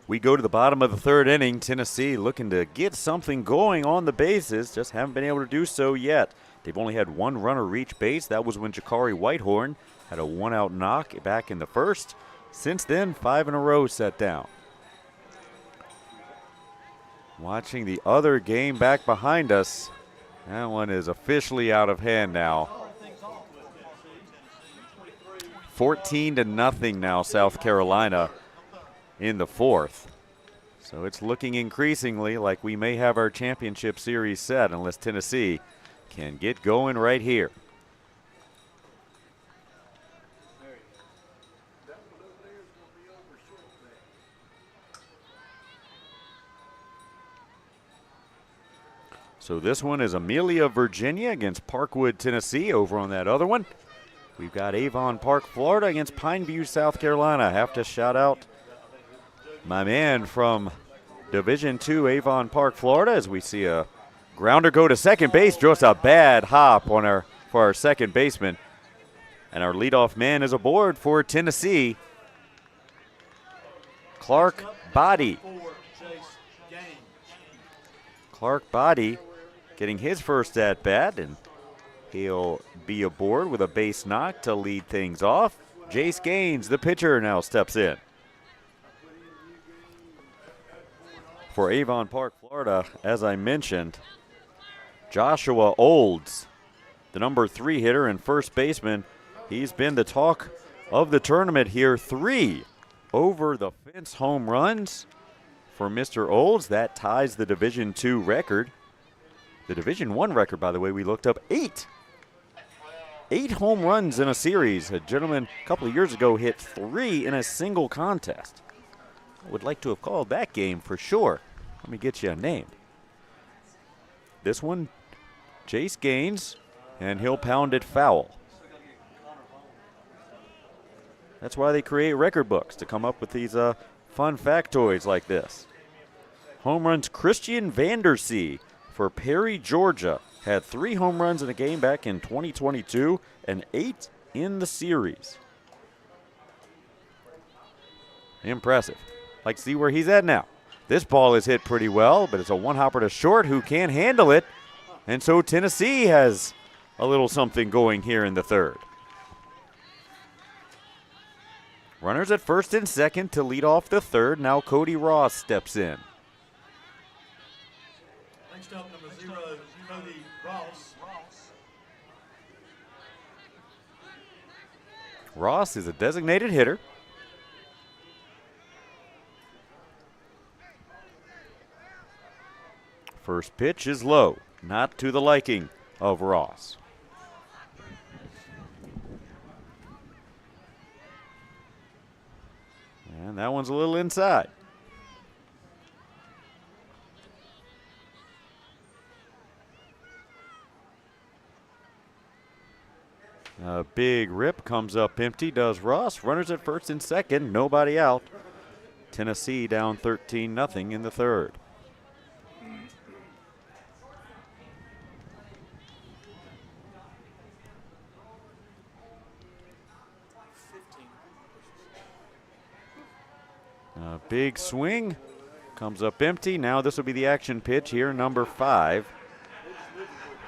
We go to the bottom of the third inning. Tennessee looking to get something going on the bases, just haven't been able to do so yet. They've only had 1 runner reach base. That was when Jakari Whitehorn Had a one-out knock back in the first. Since then, 5 in a row set down. Watching the other game back behind us. That one is officially out of hand now. 14-0 now, South Carolina in the fourth. So it's looking increasingly like we may have our championship series set unless Tennessee can get going right here. So this one is Amelia, Virginia against Parkwood, Tennessee over on that other one. We've got Avon Park, Florida against Pineview, South Carolina. I have to shout out my man from Division II, Avon Park, Florida, as we see a grounder go to second base. Just a bad hop on for our second baseman. And our leadoff man is aboard for Tennessee. Clark Body. Clark Body getting his first at-bat, and he'll be aboard with a base knock to lead things off. Jace Gaines, the pitcher, now steps in. For Avon Park, Florida, as I mentioned, Joshua Olds, the number 3 hitter and first baseman. He's been the talk of the tournament here. 3 over-the-fence home runs for Mr. Olds. That ties the Division II record. The Division I record, by the way, we looked up 8. 8 home runs in a series. A gentleman a couple of years ago hit 3 in a single contest. I would like to have called that game for sure. Let me get you a name. This one, Jace Gaines, and he'll pound it foul. That's why they create record books, to come up with these fun factoids like this. Home runs, Christian Vandersea for Perry, Georgia. Had 3 home runs in a game back in 2022 and 8 in the series. Impressive. Like to see where he's at now. This ball is hit pretty well, but it's a one-hopper to short who can't handle it. And so Tennessee has a little something going here in the third. Runners at first and second to lead off the third. Now Cody Ross steps in.
Next up, number 0, Cody Ross.
Ross is a designated hitter. First pitch is low, not to the liking of Ross. And that one's a little inside. A big rip comes up empty, does Ross. Runners at first and second, nobody out. Tennessee down 13-0 in the third. A big swing comes up empty. Now this will be the action pitch here, number 5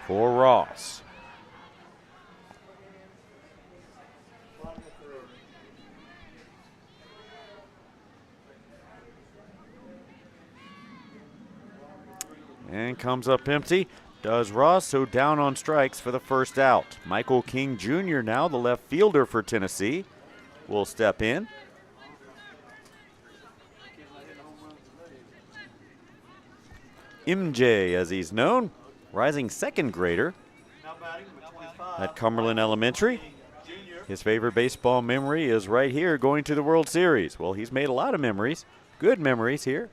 for Ross. And comes up empty. Does Ross, so down on strikes for the first out. Michael King Jr. now, the left fielder for Tennessee, will step in. MJ, as he's known, rising second grader at Cumberland Elementary. His favorite baseball memory is right here, going to the World Series. Well, he's made a lot of memories, good memories here,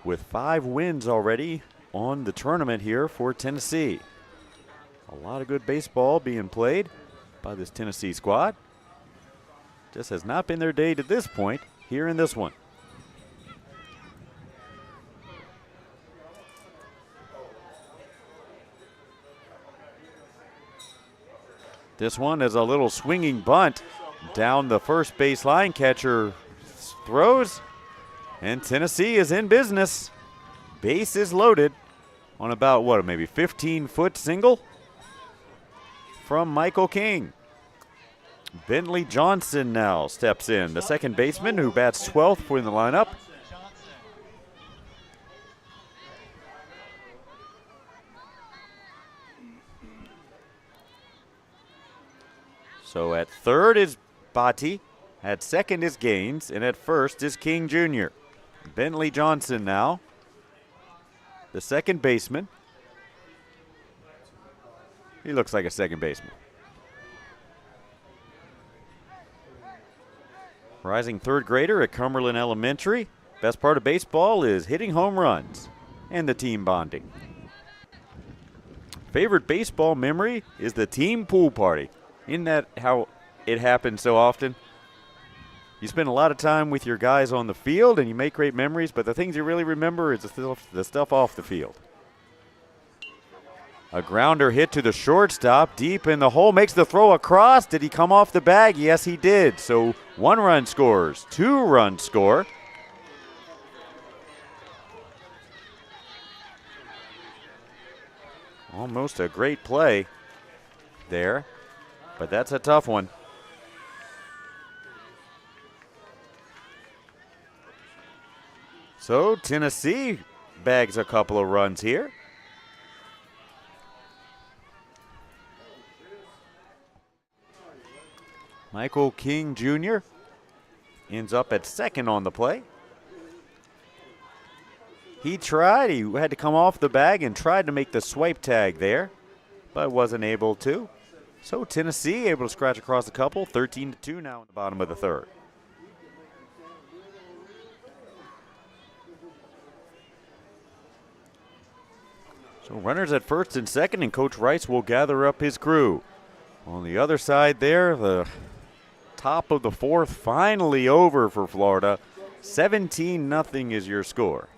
with 5 wins already on the tournament here for Tennessee. A lot of good baseball being played by this Tennessee squad. Just has not been their day to this point here in this one. This one is a little swinging bunt down the first base line. Catcher throws, and Tennessee is in business. Base is loaded on about, what, maybe 15-foot single from Michael King. Bentley Johnson now steps in, the second baseman who bats 12th in the lineup. So at third is Bati, at second is Gaines, and at first is King Jr. Bentley Johnson now, the second baseman. He looks like a second baseman. Rising third grader at Cumberland Elementary. Best part of baseball is hitting home runs and the team bonding. Favorite baseball memory is the team pool party. Isn't that how it happens so often? You spend a lot of time with your guys on the field and you make great memories, but the things you really remember is the stuff off the field. A grounder hit to the shortstop, deep in the hole, makes the throw across. Did he come off the bag? Yes, he did. So 1 run scores, 2 runs score. Almost a great play there, but that's a tough one. So Tennessee bags a couple of runs here. Michael King Jr. ends up at second on the play. He tried, he had to come off the bag and tried to make the swipe tag there, but wasn't able to. So Tennessee able to scratch across a couple, 13-2 now in the bottom of the third. So runners at first and second, and Coach Rice will gather up his crew. On the other side there, the top of the fourth finally over for Florida. 17-0 is your score.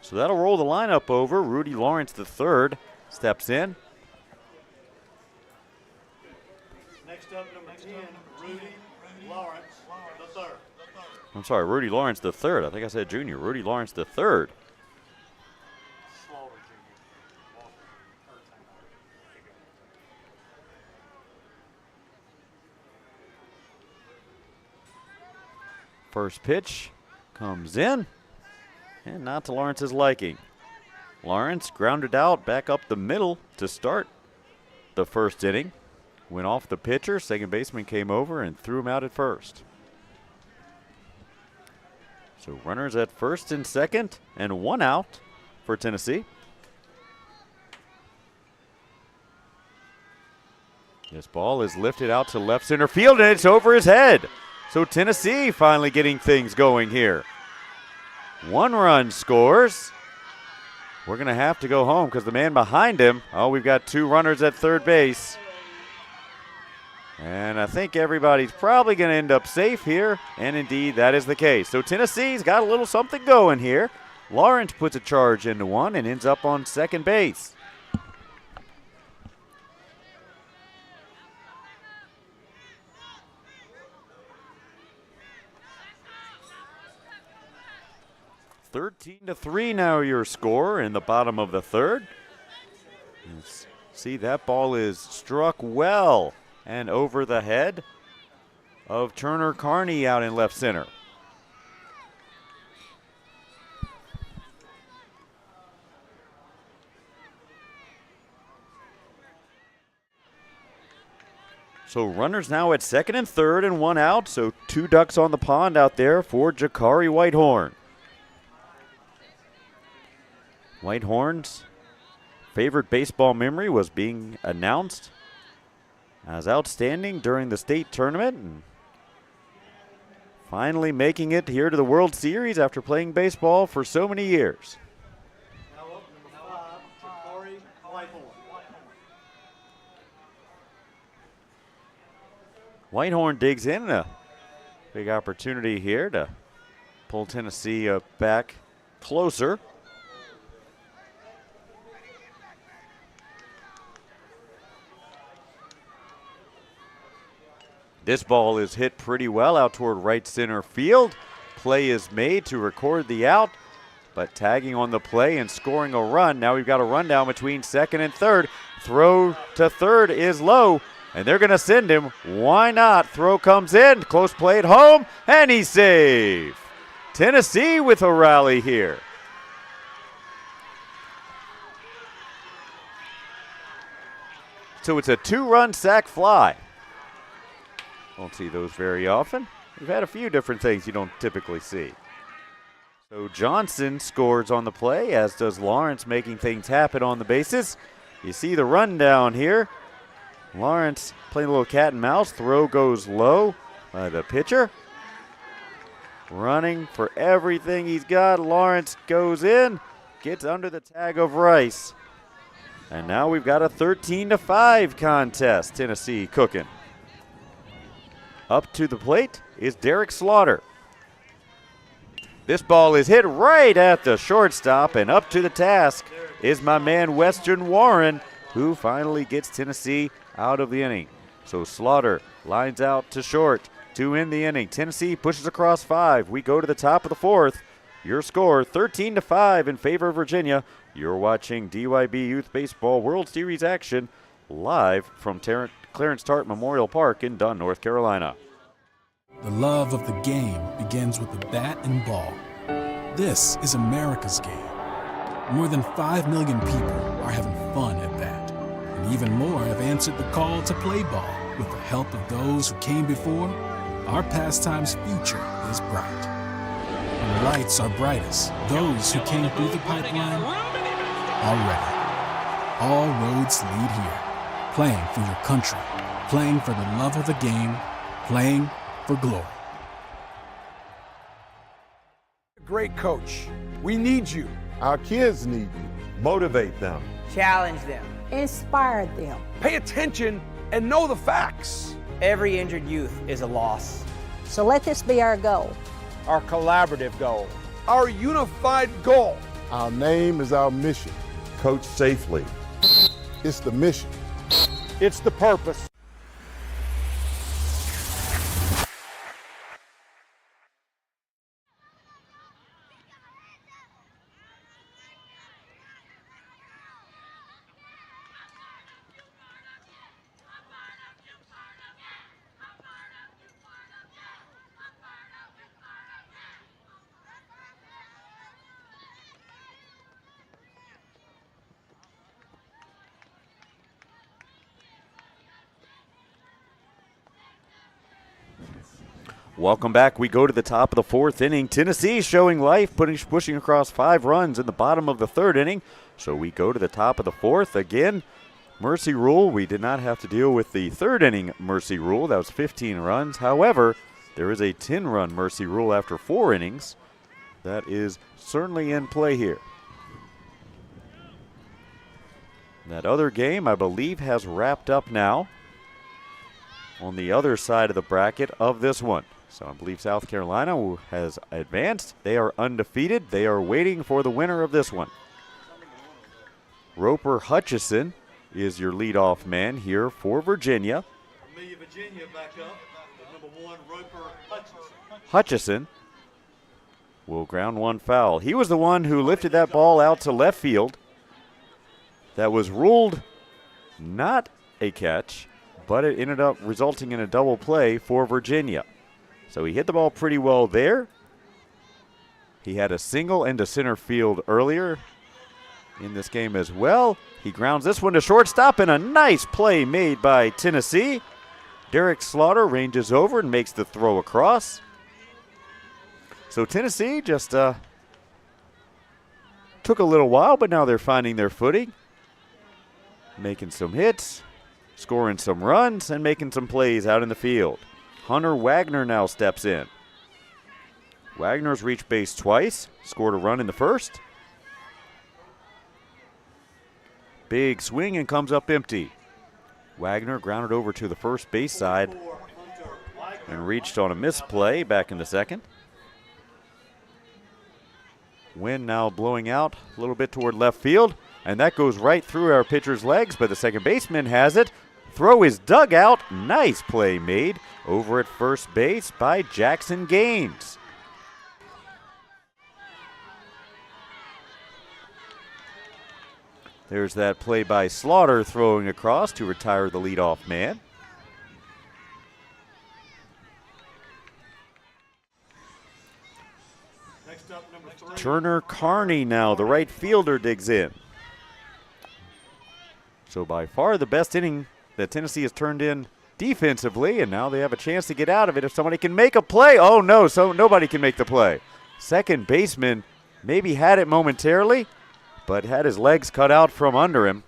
So that'll roll the lineup over. Rudy Lawrence III steps in.
Next up, number 10, Rudy Lawrence III.
I'm sorry, Rudy Lawrence III. I think I said junior. Rudy Lawrence III. First pitch comes in, and not to Lawrence's liking. Lawrence grounded out back up the middle to start the first inning. Went off the pitcher, second baseman came over and threw him out at first. So runners at first and second, and 1 out for Tennessee. This ball is lifted out to left center field, and it's over his head. So Tennessee finally getting things going here. 1 run scores. We're going to have to go home because the man behind him, we've got 2 runners at third base. And I think everybody's probably going to end up safe here, and indeed that is the case. So Tennessee's got a little something going here. Lawrence puts a charge into one and ends up on second base. (13-3) now your score in the bottom of the third. Let's see, that ball is struck well and over the head of Turner Carney out in left center. So runners now at second and third and 1 out. So 2 ducks on the pond out there for Jakari Whitehorn. Whitehorn's favorite baseball memory was being announced as outstanding during the state tournament and finally making it here to the World Series after playing baseball for so many years.
Now up, number 5, Jakari Whitehorn.
Whitehorn digs in, a big opportunity here to pull Tennessee back closer. This ball is hit pretty well out toward right center field. Play is made to record the out, but tagging on the play and scoring a run. Now we've got a rundown between second and third. Throw to third is low, and they're going to send him. Why not? Throw comes in, close play at home, and he's safe. Tennessee with a rally here. So it's a 2-run sac fly. Don't see those very often. We've had a few different things you don't typically see. So Johnson scores on the play, as does Lawrence, making things happen on the bases. You see the rundown here. Lawrence playing a little cat and mouse. Throw goes low by the pitcher. Running for everything he's got. Lawrence goes in, gets under the tag of Rice. And now we've got a 13-5 contest. Tennessee cooking. Up to the plate is Derek Slaughter. This ball is hit right at the shortstop, and up to the task is my man Western Warren, who finally gets Tennessee out of the inning. So Slaughter lines out to short to end the inning. Tennessee pushes across 5. We go to the top of the 4th. Your score 13-5 in favor of Virginia. You're watching DYB Youth Baseball World Series action live from Clarence Tart Memorial Park in Dunn, North Carolina.
The love of the game begins with the bat and ball. This is America's game. More than 5 million people are having fun at bat. And even more have answered the call to play ball. With the help of those who came before, our pastime's future is bright. When the lights are brightest, those who came through the pipeline are ready. All roads lead here. Playing for your country, playing for the love of the game, playing for glory.
Great coach. We need you.
Our kids need you. Motivate them.
Challenge them.
Inspire them.
Pay attention and know the facts.
Every injured youth is a loss.
So let this be our goal.
Our collaborative goal.
Our unified goal.
Our name is our mission. Coach safely. It's the mission.
It's the purpose.
Welcome back. We go to the top of the 4th inning. Tennessee showing life, pushing across 5 runs in the bottom of the 3rd inning. So we go to the top of the 4th. Again, mercy rule. We did not have to deal with the 3rd inning mercy rule. That was 15 runs. However, there is a 10-run mercy rule after 4 innings. That is certainly in play here. That other game, I believe, has wrapped up now on the other side of the bracket of this one. So I believe South Carolina has advanced. They are undefeated. They are waiting for the winner of this one. Roper Hutchison is your leadoff man here for Virginia.
Amelia, Virginia back up. Number 1, Roper Hutchison.
Hutchison will ground one foul. He was the one who lifted that ball out to left field. That was ruled not a catch, but it ended up resulting in a double play for Virginia. So he hit the ball pretty well there. He had a single into center field earlier in this game as well. He grounds this one to shortstop, and a nice play made by Tennessee. Derek Slaughter ranges over and makes the throw across. So Tennessee just took a little while, but now they're finding their footing, making some hits, scoring some runs, and making some plays out in the field. Hunter Wagner now steps in. Wagner's reached base twice, scored a run in the 1st. Big swing and comes up empty. Wagner grounded over to the first base side and reached on a misplay back in the 2nd. Wind now blowing out a little bit toward left field, and that goes right through our pitcher's legs, but the second baseman has it. throw is dug out. Nice play made over at first base by Jackson Gaines. There's that play by Slaughter throwing across to retire the leadoff man.
Next up, number 3.
Turner Carney now, the right fielder, digs in. So by far the best inning that Tennessee has turned in defensively, and now they have a chance to get out of it if somebody can make a play. Oh no, so nobody can make the play. Second baseman maybe had it momentarily, but had his legs cut out from under him.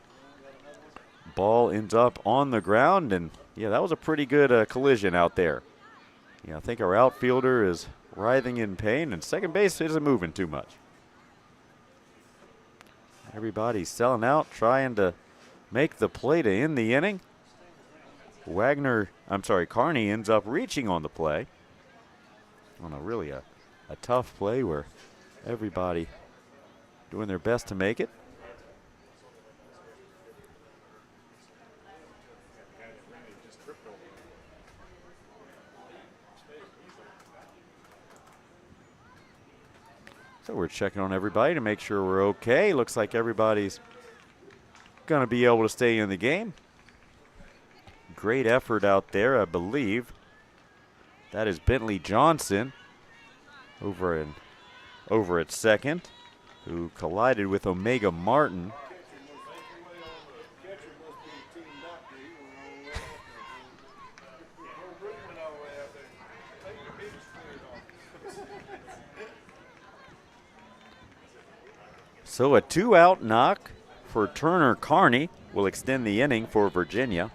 Ball ends up on the ground, and yeah, that was a pretty good collision out there. Yeah, I think our outfielder is writhing in pain, and second base isn't moving too much. Everybody's selling out, trying to make the play to end the inning. Carney ends up reaching on the play. On a tough play where everybody doing their best to make it. So we're checking on everybody to make sure we're okay. Looks like everybody's going to be able to stay in the game. Great effort out there, I believe. That is Bentley Johnson over at second, who collided with Omega Martin. So a 2-out knock for Turner Carney will extend the inning for Virginia.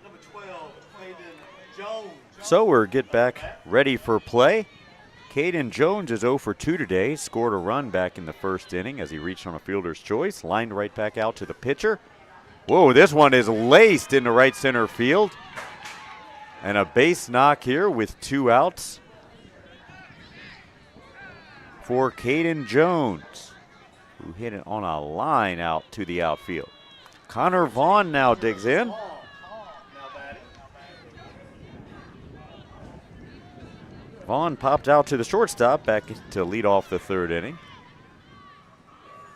Number 12, Caden Jones.
So we're get back ready for play. Caden Jones is 0 for 2 today. Scored a run back in the first inning as he reached on a fielder's choice. Lined right back out to the pitcher. Whoa, this one is laced into right center field. And a base knock here with 2 outs for Caden Jones, who hit it on a line out to the outfield. Connor Vaughn now digs in. Vaughn popped out to the shortstop back to lead off the third inning.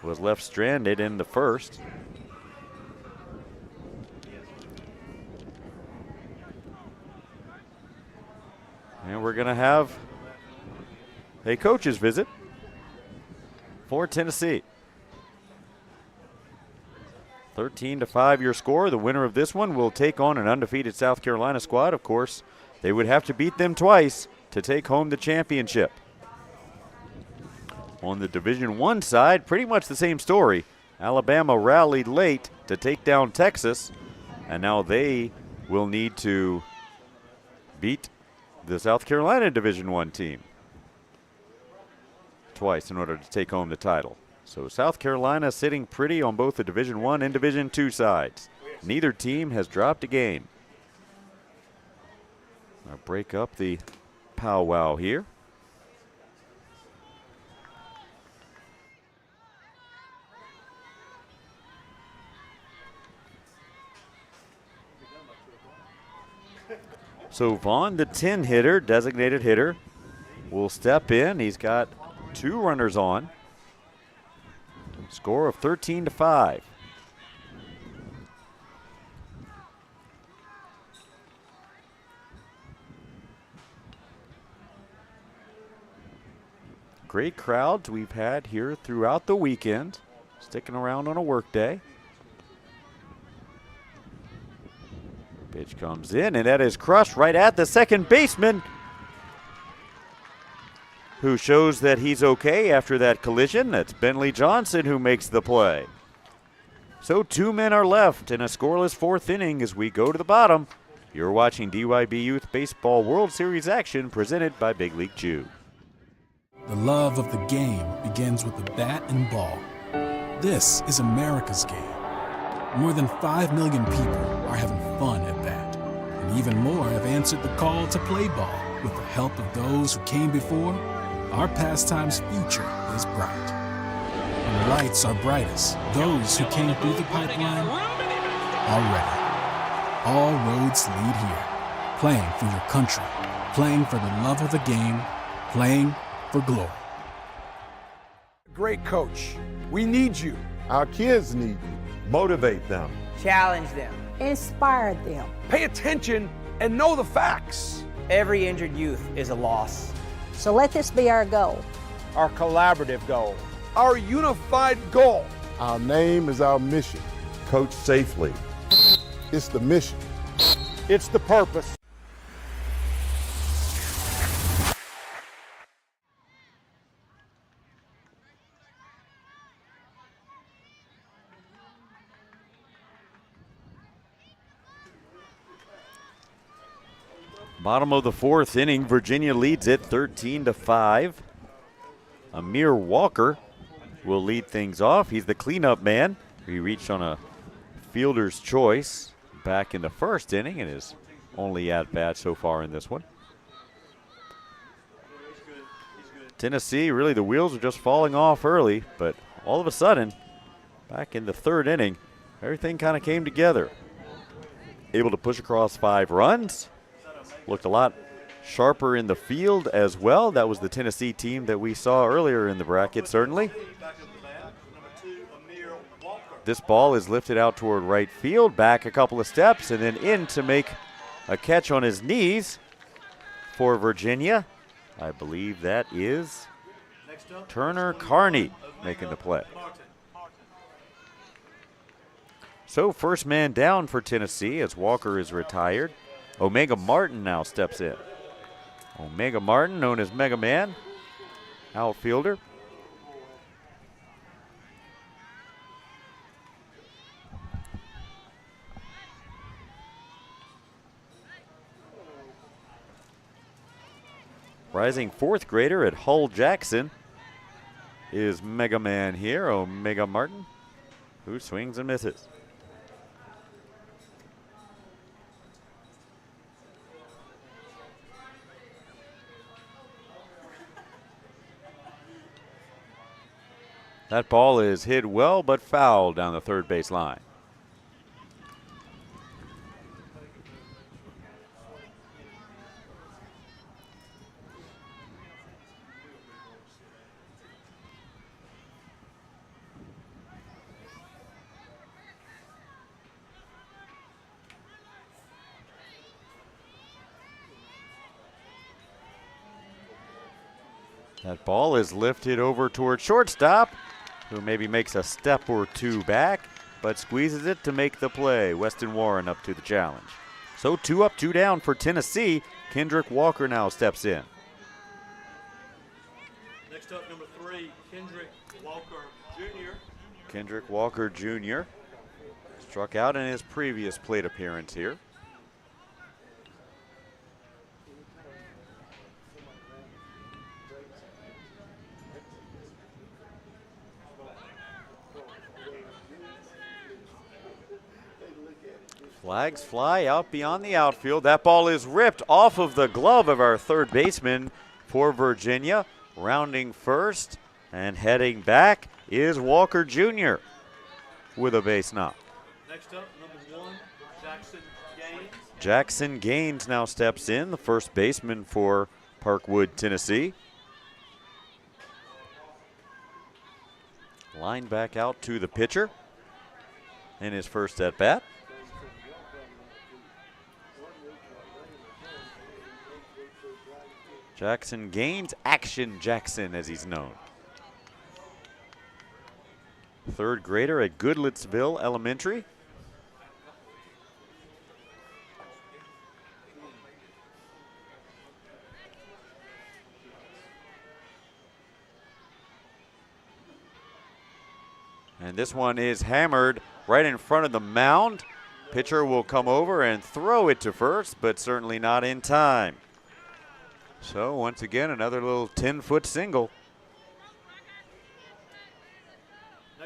Was left stranded in the first. And we're going to have a coach's visit for Tennessee. 13-5 your score. The winner of this one will take on an undefeated South Carolina squad. Of course, they would have to beat them twice to take home the championship. On the Division I side, pretty much the same story. Alabama rallied late to take down Texas, and now they will need to beat the South Carolina Division I team twice in order to take home the title. So South Carolina sitting pretty on both the Division I and Division II sides. Neither team has dropped a game. I'll break up the powwow here. So Vaughn, the 10 hitter, designated hitter, will step in. He's got 2 runners on. Score of 13-5. Great crowds we've had here throughout the weekend, sticking around on a work day. Pitch comes in, and that is crushed right at the second baseman, who shows that he's okay after that collision. That's Bentley Johnson who makes the play. So 2 men are left in a scoreless 4th inning as we go to the bottom. You're watching DYB Youth Baseball World Series action presented by Big League Chew.
The love of the game begins with the bat and ball. This is America's game. More than 5 million people are having fun at bat. And even more have answered the call to play ball. With the help of those who came before, our pastime's future is bright. When the lights are brightest, those who came through the pipeline are ready. All roads lead here. Playing for your country, playing for the love of the game, playing for glory.
Great coach. We need you.
Our kids need you. Motivate them.
Challenge them.
Inspire them.
Pay attention and know the facts.
Every injured youth is a loss.
So let this be our goal.
Our collaborative goal.
Our unified goal.
Our name is our mission. Coach safely. It's the mission.
It's the purpose.
Bottom of the fourth inning, Virginia leads it 13-5. Amir Walker will lead things off. He's the cleanup man. He reached on a fielder's choice back in the first inning and is only at bat so far in this one. Tennessee, really the wheels are just falling off early, but all of a sudden, back in the third inning, everything kind of came together. Able to push across 5 runs. Looked a lot sharper in the field as well. That was the Tennessee team that we saw earlier in the bracket, certainly. This ball is lifted out toward right field, back a couple of steps, and then in to make a catch on his knees for Virginia. I believe that is Turner Carney making the play. So first man down for Tennessee as Walker is retired. Omega Martin now steps in. Omega Martin, known as Mega Man, outfielder. Rising fourth grader at Hull Jackson is Mega Man here, Omega Martin, who swings and misses. That ball is hit well but foul down the third base line. That ball is lifted over toward shortstop, who maybe makes a step or two back, but squeezes it to make the play. Weston Warren up to the challenge. So 2 up, 2 down for Tennessee. Kendrick Walker now steps in.
Next up, number 3, Kendrick Walker Jr.
Kendrick Walker Jr. struck out in his previous plate appearance here. Flags fly out beyond the outfield. That ball is ripped off of the glove of our third baseman for Virginia. Rounding first and heading back is Walker Jr. with a base knock.
Next up, number 1, Jackson Gaines.
Jackson Gaines now steps in, the first baseman for Parkwood, Tennessee. Line back out to the pitcher in his first at bat. Jackson Gaines, Action Jackson as he's known. Third grader at Goodlettsville Elementary. And this one is hammered right in front of the mound. Pitcher will come over and throw it to first, but certainly not in time. So once again, another little 10-foot single.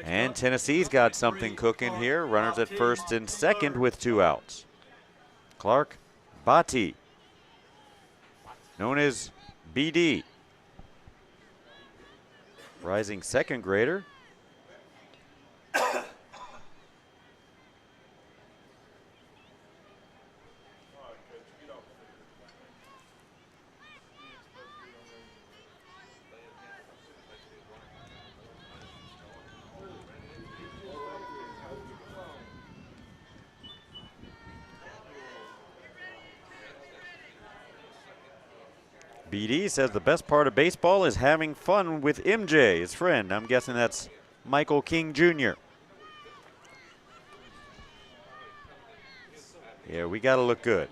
And Tennessee's got something cooking here. Runners at first and second with 2 outs. Clark Bati, known as BD, rising second grader. BD says the best part of baseball is having fun with MJ, his friend. I'm guessing that's Michael King Jr. Yeah, we got to look good.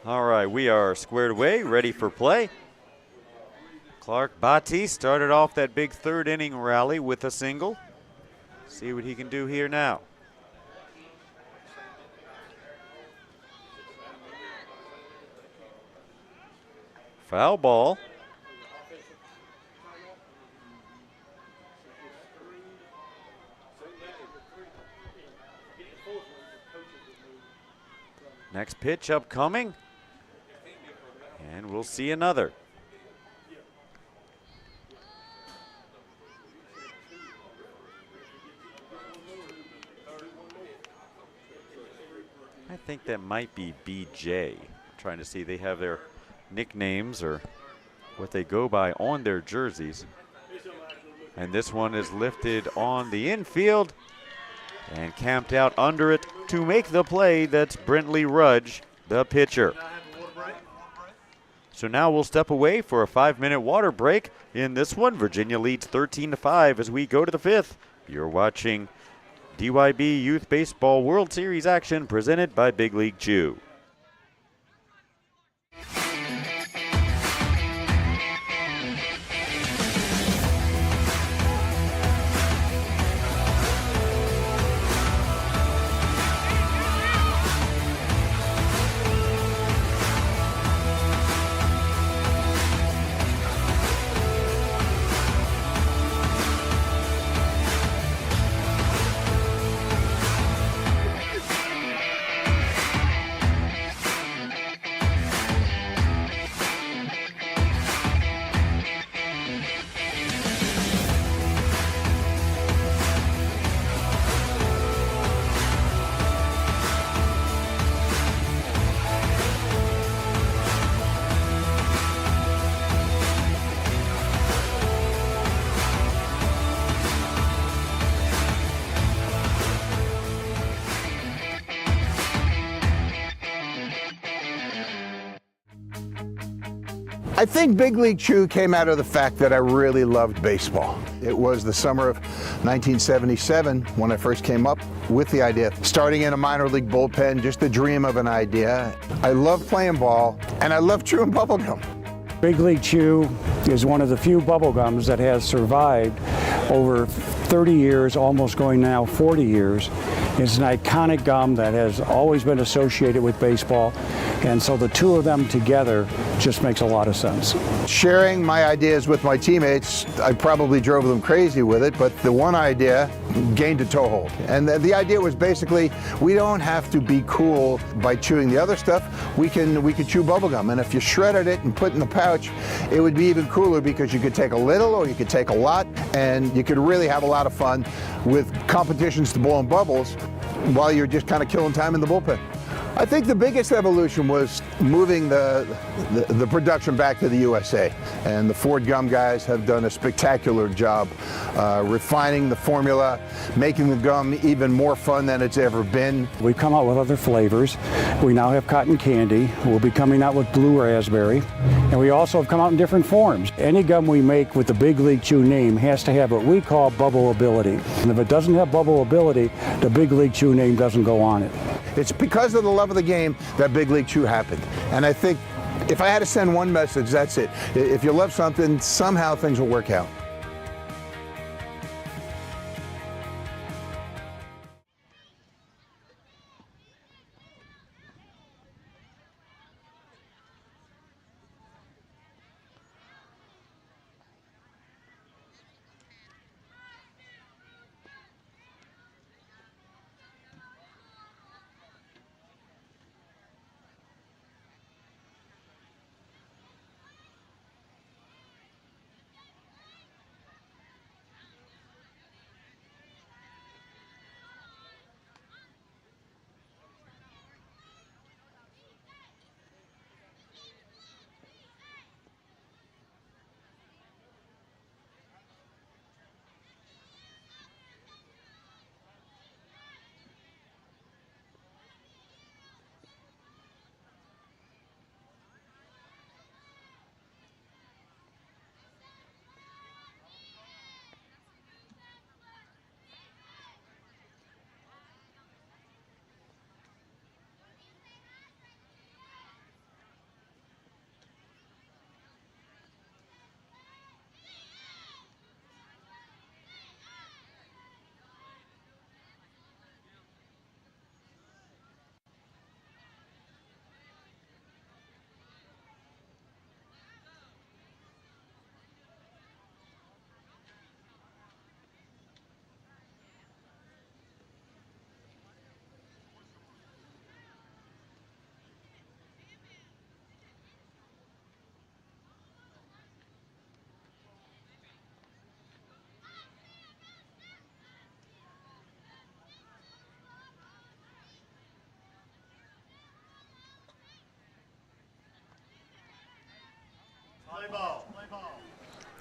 All right, we are squared away, ready for play. Clark Bati started off that big third inning rally with a single. See what he can do here now. Foul ball. Next pitch upcoming. And we'll see another. I think that might be BJ. I'm trying to see, they have their nicknames or what they go by on their jerseys. And this one is lifted on the infield and camped out under it to make the play. That's Brentley Rudge, the pitcher. So now we'll step away for a 5-minute water break. In this one, Virginia leads 13-5 as we go to the 5th. You're watching DYB Youth Baseball World Series action presented by Big League Chew.
I think Big League Chew came out of the fact that I really loved baseball. It was the summer of 1977 when I first came up with the idea. Starting in a minor league bullpen, just a dream of an idea. I love playing ball, and I love chewing bubblegum.
Big League Chew is one of the few bubble gums that has survived over 30 years, almost going now 40 years. It's an iconic gum that has always been associated with baseball, and so the two of them together just makes a lot of sense.
Sharing my ideas with my teammates, I probably drove them crazy with it, but the one idea gained a toehold. And the idea was basically, we don't have to be cool by chewing the other stuff. We could chew bubblegum, and if you shredded it and put it in the pouch, it would be even cooler because you could take a little or you could take a lot, and you could really have a lot of fun with competitions to blowing bubbles while you're just kind of killing time in the bullpen. I think the biggest evolution was moving the production back to the USA, and the Ford Gum guys have done a spectacular job refining the formula, making the gum even more fun than it's ever been.
We've come out with other flavors. We now have cotton candy. We'll be coming out with blue raspberry, and we also have come out in different forms. Any gum we make with the Big League Chew name has to have what we call bubbleability. And if it doesn't have bubbleability, the Big League Chew name doesn't go on it.
It's because of the love of the game that Big League Chew happened. And I think if I had to send one message, that's it. If you love something, somehow things will work out.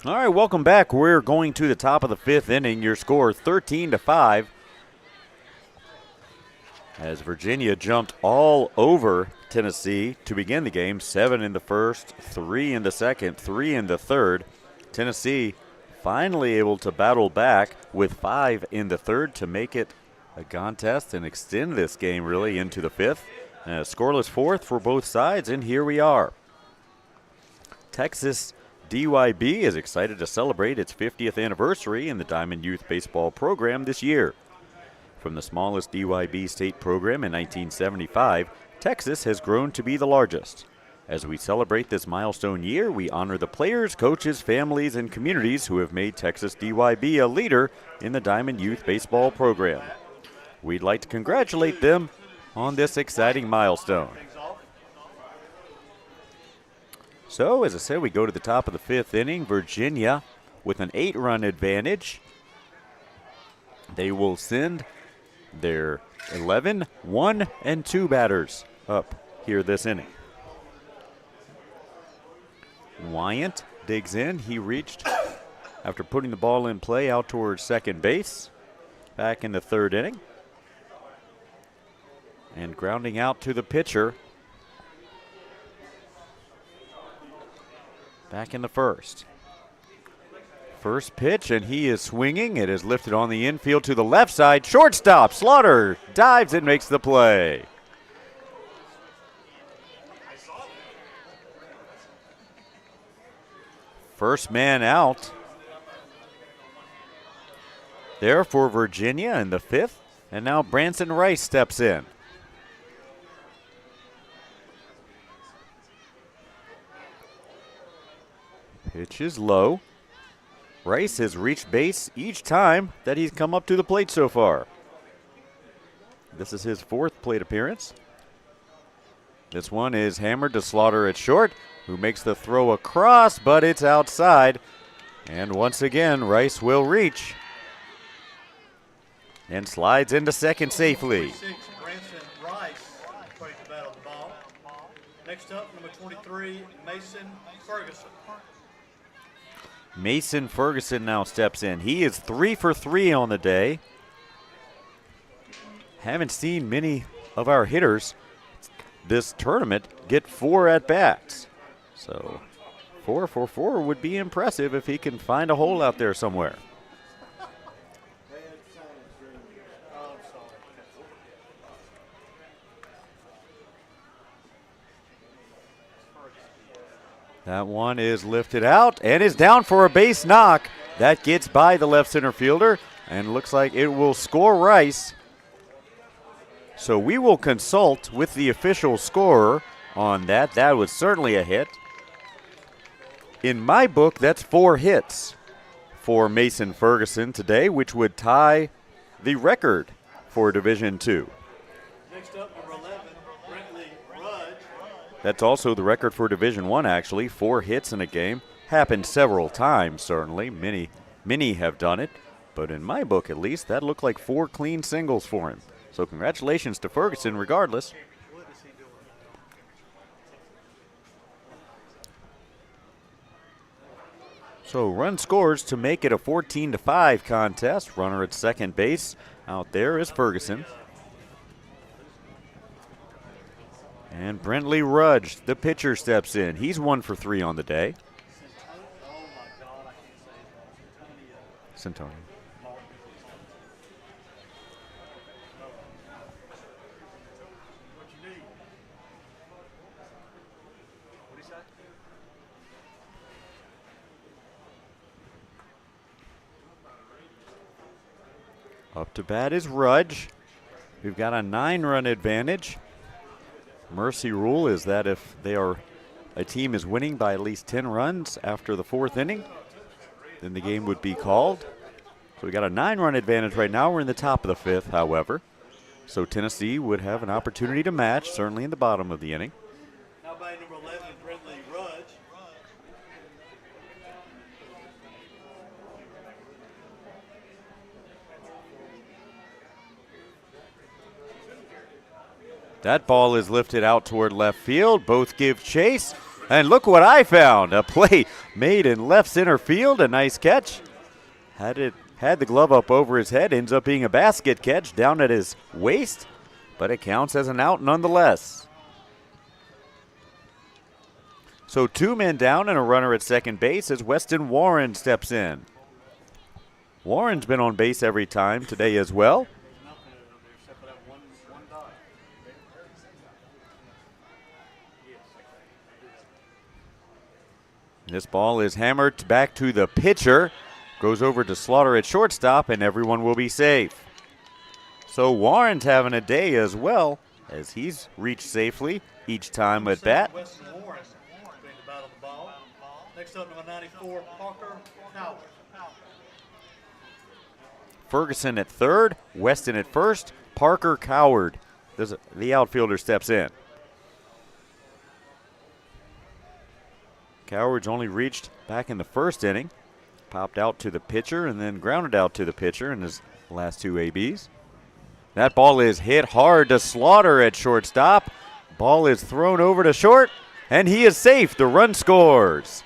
All right, welcome back. We're going to the top of the 5th inning. Your score 13-5. As Virginia jumped all over Tennessee to begin the game. 7 in the first, 3 in the second, 3 in the third. Tennessee finally able to battle back with 5 in the third to make it a contest and extend this game really into the 5th. A scoreless 4th for both sides, and here we are. Texas DYB is excited to celebrate its 50th anniversary in the Diamond Youth Baseball program this year. From the smallest DYB state program in 1975, Texas has grown to be the largest. As we celebrate this milestone year, we honor the players, coaches, families, and communities who have made Texas DYB a leader in the Diamond Youth Baseball program. We'd like to congratulate them on this exciting milestone. So, as I said, we go to the top of the 5th inning. Virginia with an 8-run advantage. They will send their 11, 1, and 2 batters up here this inning. Wyant digs in. He reached after putting the ball in play out towards second base back in the 3rd inning. And grounding out to the pitcher back in the 1st. First pitch, and he is swinging. It is lifted on the infield to the left side. Shortstop, Slaughter dives and makes the play. First man out there for Virginia in the 5th, and now Branson Rice steps in. Pitch is low. Rice has reached base each time that he's come up to the plate so far. This is his 4th plate appearance. This one is hammered to Slaughter at short, who makes the throw across, but it's outside. And once again, Rice will reach and slides into second safely.
Branson Rice ready to battle the ball. Next up, number 23, Mason Ferguson.
Mason Ferguson now steps in. He is 3 for 3 on the day. Haven't seen many of our hitters this tournament get 4 at-bats. So 4 for 4 would be impressive if he can find a hole out there somewhere. That one is lifted out and is down for a base knock. That gets by the left center fielder and looks like it will score Rice. So we will consult with the official scorer on that. That was certainly a hit. In my book, that's 4 hits for Mason Ferguson today, which would tie the record for Division II.
Next up, number 11, Brentley Rudge.
That's also the record for Division I, actually. 4 hits in a game. Happened several times, certainly. Many have done it. But in my book, at least, that looked like 4 clean singles for him. So congratulations to Ferguson regardless. So run scores to make it a 14-5 contest. Runner at second base out there is Ferguson. And Brentley Rudge, the pitcher, steps in. He's 1 for 3 on the day. Centoni. Up to bat is Rudge. We've got a 9-run advantage. Mercy rule is that if a team is winning by at least 10 runs after the 4th inning, then the game would be called. So we got a 9-run advantage right now. We're in the top of the 5th, however. So Tennessee would have an opportunity to match, certainly in the bottom of the inning.
Now by number 11, Brentley Rudge.
That ball is lifted out toward left field. Both give chase. And look what I found. A play made in left center field. A nice catch. Had the glove up over his head. Ends up being a basket catch down at his waist. But it counts as an out nonetheless. So 2 men down and a runner at second base as Weston Warren steps in. Warren's been on base every time today as well. This ball is hammered back to the pitcher. Goes over to Slaughter at shortstop, and everyone will be safe. So Warren's having a day as well, as he's reached safely each time at bat.
Weston Warren being the battle of the ball. Next up, number 94, Parker Coward.
Ferguson at third, Weston at first, Parker Coward. The outfielder steps in. Coward's only reached back in the first inning. Popped out to the pitcher and then grounded out to the pitcher in his last 2 ABs. That ball is hit hard to Slaughter at shortstop. Ball is thrown over to short, and he is safe. The run scores.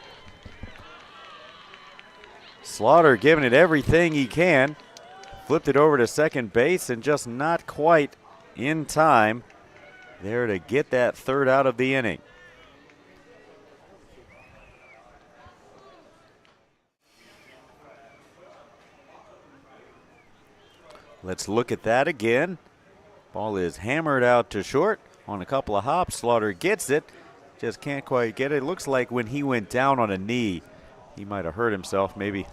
Slaughter giving it everything he can. Flipped it over to second base and just not quite in time there to get that third out of the inning. Let's look at that again. Ball is hammered out to short on a couple of hops. Slaughter gets it, just can't quite get it. It looks like when he went down on a knee, he might have hurt himself, maybe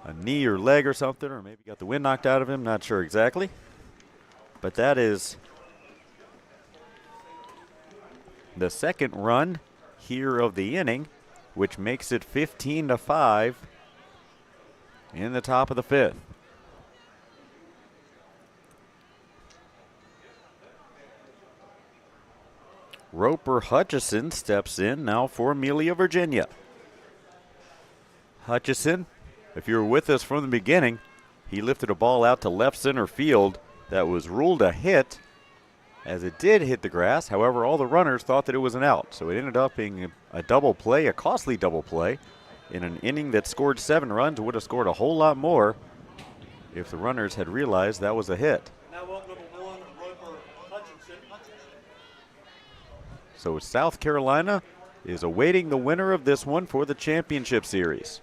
a knee or leg or something, or maybe got the wind knocked out of him, not sure exactly. But that is the second run here of the inning, which makes it 15-5 in the top of the 5th. Roper Hutchison steps in now for Amelia, Virginia. Hutchison, if you were with us from the beginning, he lifted a ball out to left center field that was ruled a hit, as it did hit the grass. However, all the runners thought that it was an out, so it ended up being a double play, a costly double play, in an inning that scored 7 runs. Would have scored a whole lot more if the runners had realized that was a hit.
Now up number 1, Roper Hutchinson.
So South Carolina is awaiting the winner of this one for the championship series.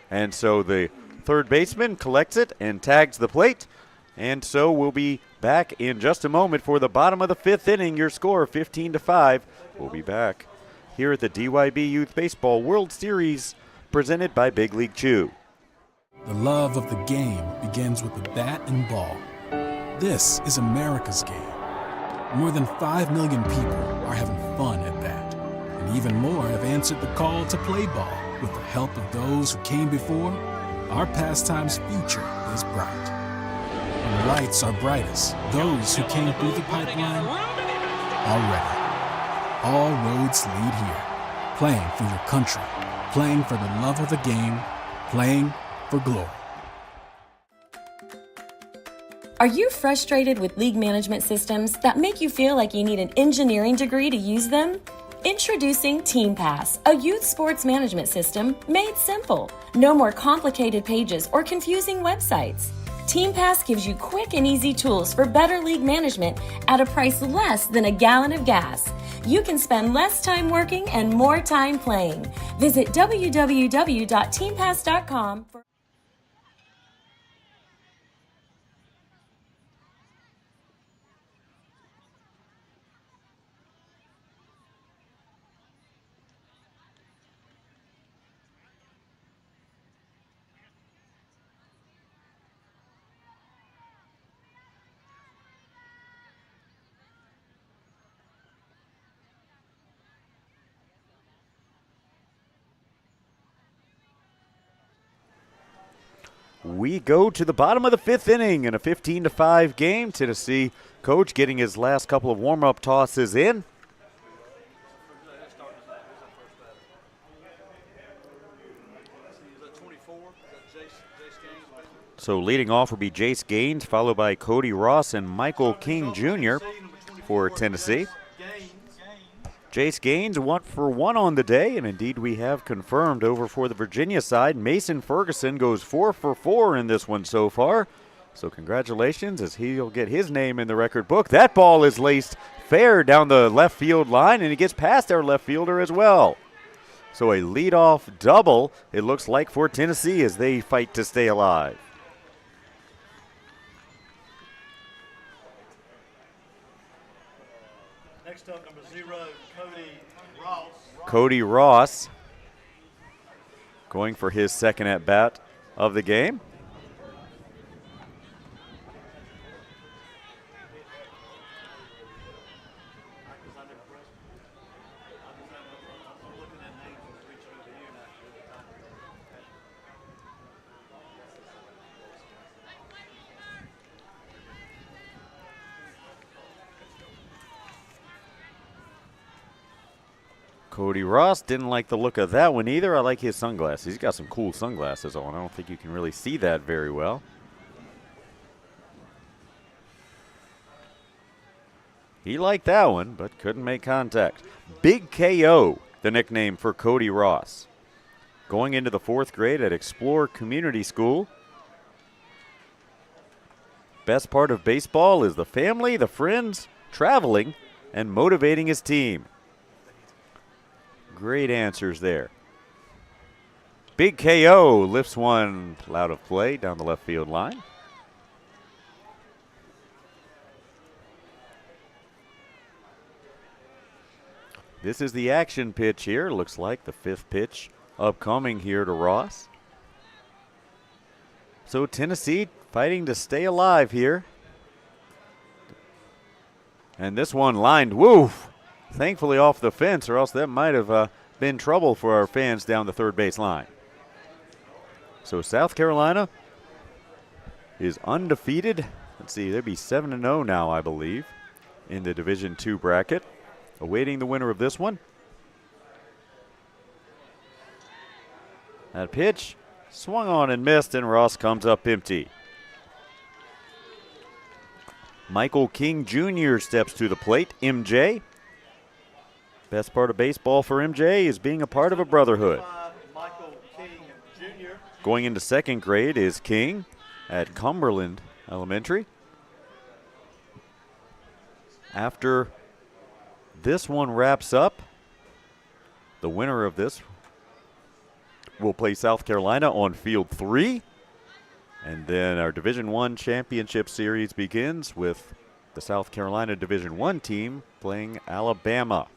And so the third baseman collects it and tags the plate. And so we'll be back in just a moment for the bottom of the 5th inning. Your score 15-5. We'll be back here at the DYB Youth Baseball World Series presented by Big League Chew.
The love of the game begins with the bat and ball. This is America's game. More than 5 million people are having fun at bat, and even more have answered the call to play ball. With the help of those who came before, our pastime's future is bright. When the lights are brightest, those who came through the pipeline are ready. All roads lead here. Playing for your country, playing for the love of the game, playing for glory.
Are you frustrated with league management systems that make you feel like you need an engineering degree to use them? Introducing TeamPass, a youth sports management system made simple. No more complicated pages or confusing websites. TeamPass gives you quick and easy tools for better league management at a price less than a gallon of gas. You can spend less time working and more time playing. Visit www.teampass.com for
We go to the bottom of the 5th inning in a 15-5 game. Tennessee coach getting his last couple of warm-up tosses in. So leading off will be Jace Gaines, followed by Cody Ross and Michael King Jr. for Tennessee. Jace Gaines 1 for 1 on the day, and indeed we have confirmed over for the Virginia side. Mason Ferguson goes 4 for 4 in this one so far. So congratulations, as he'll get his name in the record book. That ball is laced fair down the left field line, and it gets past our left fielder as well. So a leadoff double, it looks like, for Tennessee as they fight to stay alive.
Next up, number 0, Cody Ross.
Cody Ross going for his second at bat of the game. Cody Ross didn't like the look of that one either. I like his sunglasses. He's got some cool sunglasses on. I don't think you can really see that very well. He liked that one, but couldn't make contact. Big KO, the nickname for Cody Ross. Going into the 4th grade at Explore Community School. Best part of baseball is the family, the friends, traveling, and motivating his team. Great answers there. Big KO lifts one out of play down the left field line. This is the action pitch here. Looks like the 5th pitch upcoming here to Ross. So Tennessee fighting to stay alive here. And this one lined, woof, thankfully off the fence, or else that might have been trouble for our fans down the third base line. So South Carolina is undefeated. Let's see, they'd be 7-0 now, I believe, in the Division II bracket. Awaiting the winner of this one. That pitch swung on and missed, and Ross comes up empty. Michael King Jr. steps to the plate. MJ. Best part of baseball for MJ is being a part of a brotherhood.
Michael King Jr.
Going into 2nd grade is King at Cumberland Elementary. After this one wraps up, the winner of this will play South Carolina on Field 3. And then our Division I championship series begins with the South Carolina Division I team playing Alabama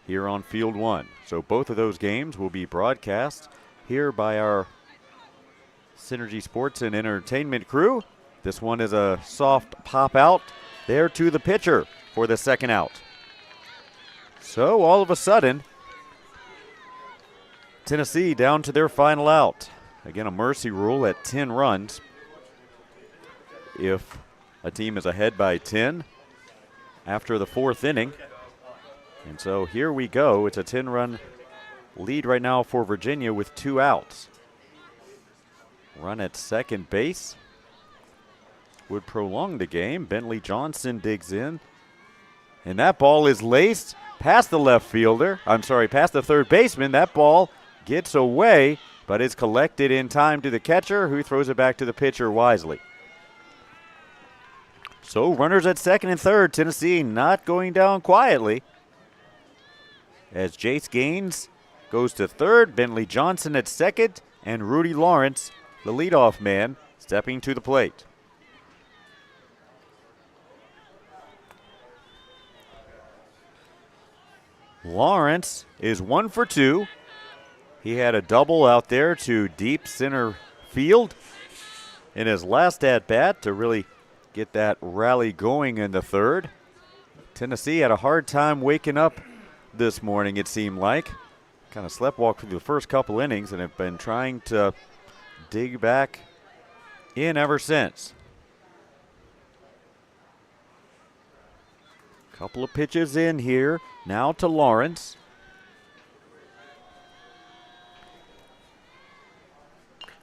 here on Field 1. So both of those games will be broadcast here by our Synergy Sports and Entertainment crew. This one is a soft pop out there to the pitcher for the second out. So all of a sudden, Tennessee down to their final out. Again, a mercy rule at 10 runs. If a team is ahead by 10 after the 4th inning. And so here we go. It's a 10-run lead right now for Virginia with 2 outs. Run at second base would prolong the game. Bentley Johnson digs in. And that ball is laced past the left fielder. Past the third baseman. That ball gets away, but is collected in time to the catcher, who throws it back to the pitcher wisely. So runners at 2nd and 3rd. Tennessee not going down quietly. As Jace Gaines goes to 3rd, Bentley Johnson at 2nd, and Rudy Lawrence, the leadoff man, stepping to the plate. Lawrence is 1 for 2. He had a double out there to deep center field in his last at-bat to really get that rally going in the 3rd. Tennessee had a hard time waking up this morning, it seemed like. Kind of sleptwalked through the first couple innings and have been trying to dig back in ever since. Couple of pitches in here. Now to Lawrence.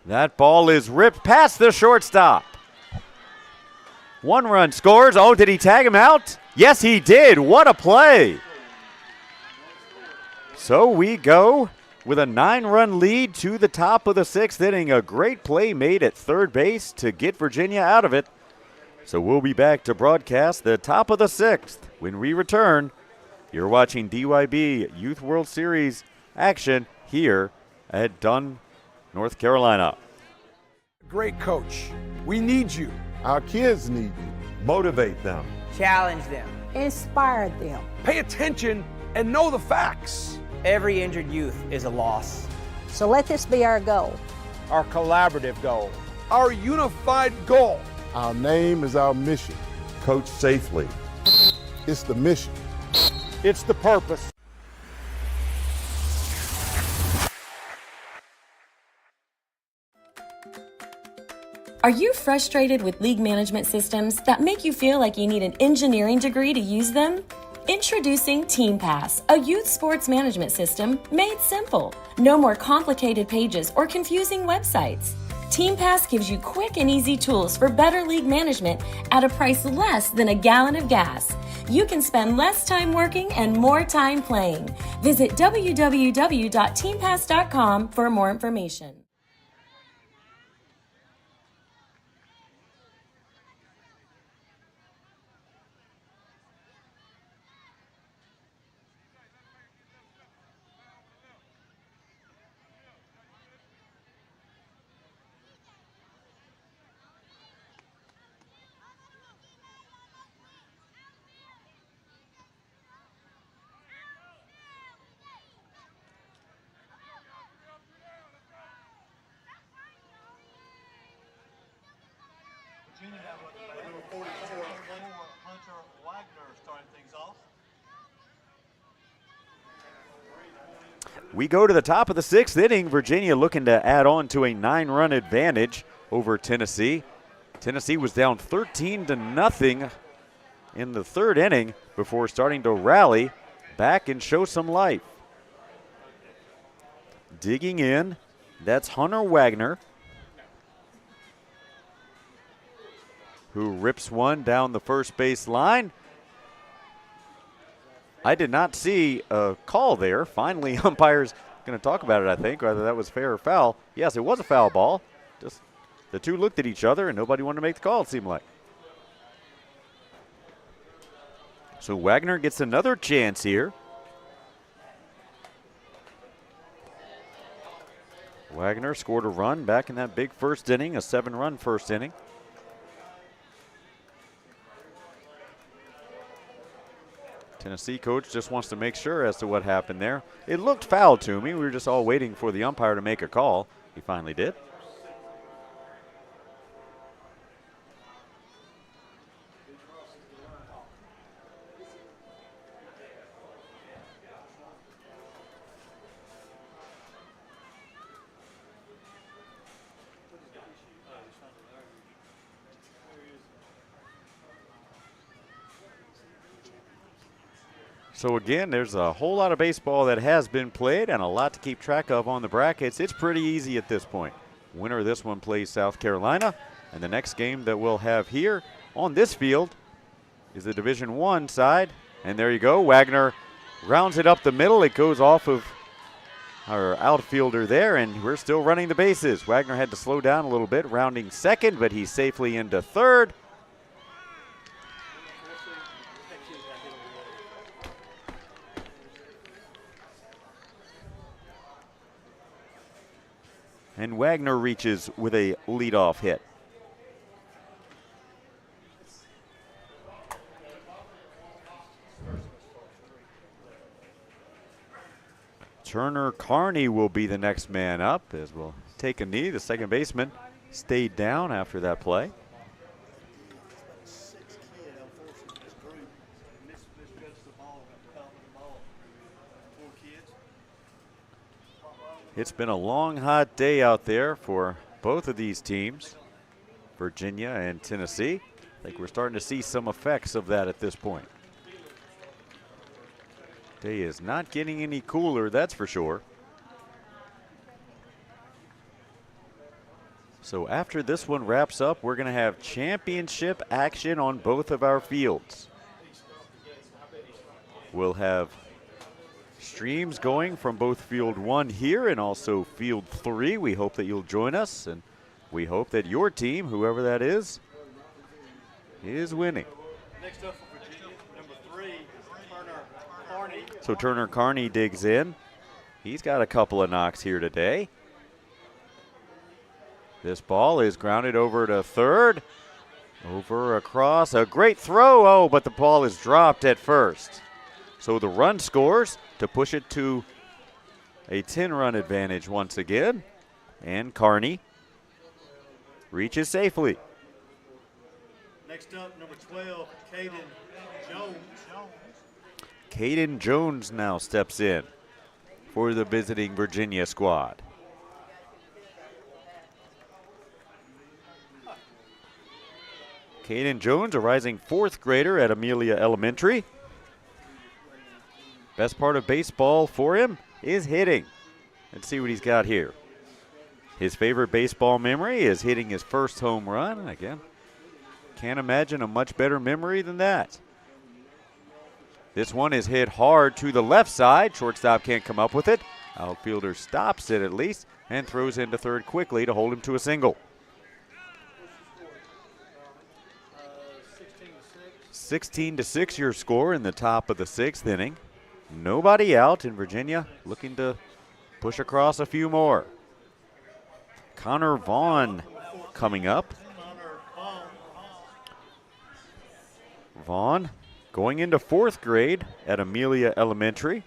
That ball is ripped past the shortstop. 1 run scores. Oh, did he tag him out? Yes, he did. What a play. So we go with a 9-run lead to the top of the 6th inning. A great play made at third base to get Virginia out of it. So we'll be back to broadcast the top of the 6th when we return. You're watching DYB Youth World Series action here at Dunn, North Carolina.
Great coach. We need you.
Our kids need you. Motivate them.
Challenge them.
Inspire them.
Pay attention and know the facts.
Every injured youth is a loss.
So let this be our goal.
Our collaborative goal.
Our unified goal.
Our name is our mission. Coach safely. It's the mission.
It's the purpose.
Are you frustrated with league management systems that make you feel like you need an engineering degree to use them? Introducing TeamPass, a youth sports management system made simple. No more complicated pages or confusing websites. TeamPass gives you quick and easy tools for better league management at a price less than a gallon of gas. You can spend less time working and more time playing. Visit www.teampass.com for more information.
Virginia now with number 44, Hunter Wagner starting things off.
We go to the top of the 6th inning. Virginia looking to add on to a 9-run advantage over Tennessee. Tennessee was down 13-0 in the 3rd inning before starting to rally back and show some life. Digging in, that's Hunter Wagner, who rips one down the first base line. I did not see a call there. Finally, umpire's going to talk about it, I think, whether that was fair or foul. Yes, it was a foul ball. Just the two looked at each other, and nobody wanted to make the call, it seemed like. So Wagner gets another chance here. Wagner scored a run back in that big first inning, a 7-run first inning. Tennessee coach just wants to make sure as to what happened there. It looked foul to me. We were just all waiting for the umpire to make a call. He finally did. So again, there's a whole lot of baseball that has been played and a lot to keep track of on the brackets. It's pretty easy at this point. Winner of this one plays South Carolina, and the next game that we'll have here on this field is the Division I side. And there you go, Wagner rounds it up the middle. It goes off of our outfielder there, and we're still running the bases. Wagner had to slow down a little bit, rounding second, but he's safely into third. And Wagner reaches with a leadoff hit. Turner Carney will be the next man up as we'll take a knee. The second baseman stayed down after that play. It's been a long, hot day out there for both of these teams, Virginia and Tennessee. I think we're starting to see some effects of that at this point. Day is not getting any cooler, that's for sure. So after this one wraps up, we're going to have championship action on both of our fields. We'll have streams going from both Field 1 here and also Field 3. We hope that you'll join us, and we hope that your team, whoever that is winning.
Next up for Virginia, number 3, Turner Carney.
So Turner Carney digs in. He's got a couple of knocks here today. This ball is grounded over to third. Over across, a great throw. Oh, but the ball is dropped at first. So the run scores to push it to a 10-run advantage once again. And Carney reaches safely.
Next up, number 12, Caden Jones.
Caden Jones now steps in for the visiting Virginia squad. Caden Jones, a rising 4th grader at Amelia Elementary. Best part of baseball for him is hitting. Let's see what he's got here. His favorite baseball memory is hitting his first home run. Again, can't imagine a much better memory than that. This one is hit hard to the left side. Shortstop can't come up with it. Outfielder stops it at least and throws into third quickly to hold him to a single. 16-6 your score in the top of the 6th inning. Nobody out, in Virginia looking to push across a few more. Connor Vaughn coming up. Vaughn going into 4th grade at Amelia Elementary.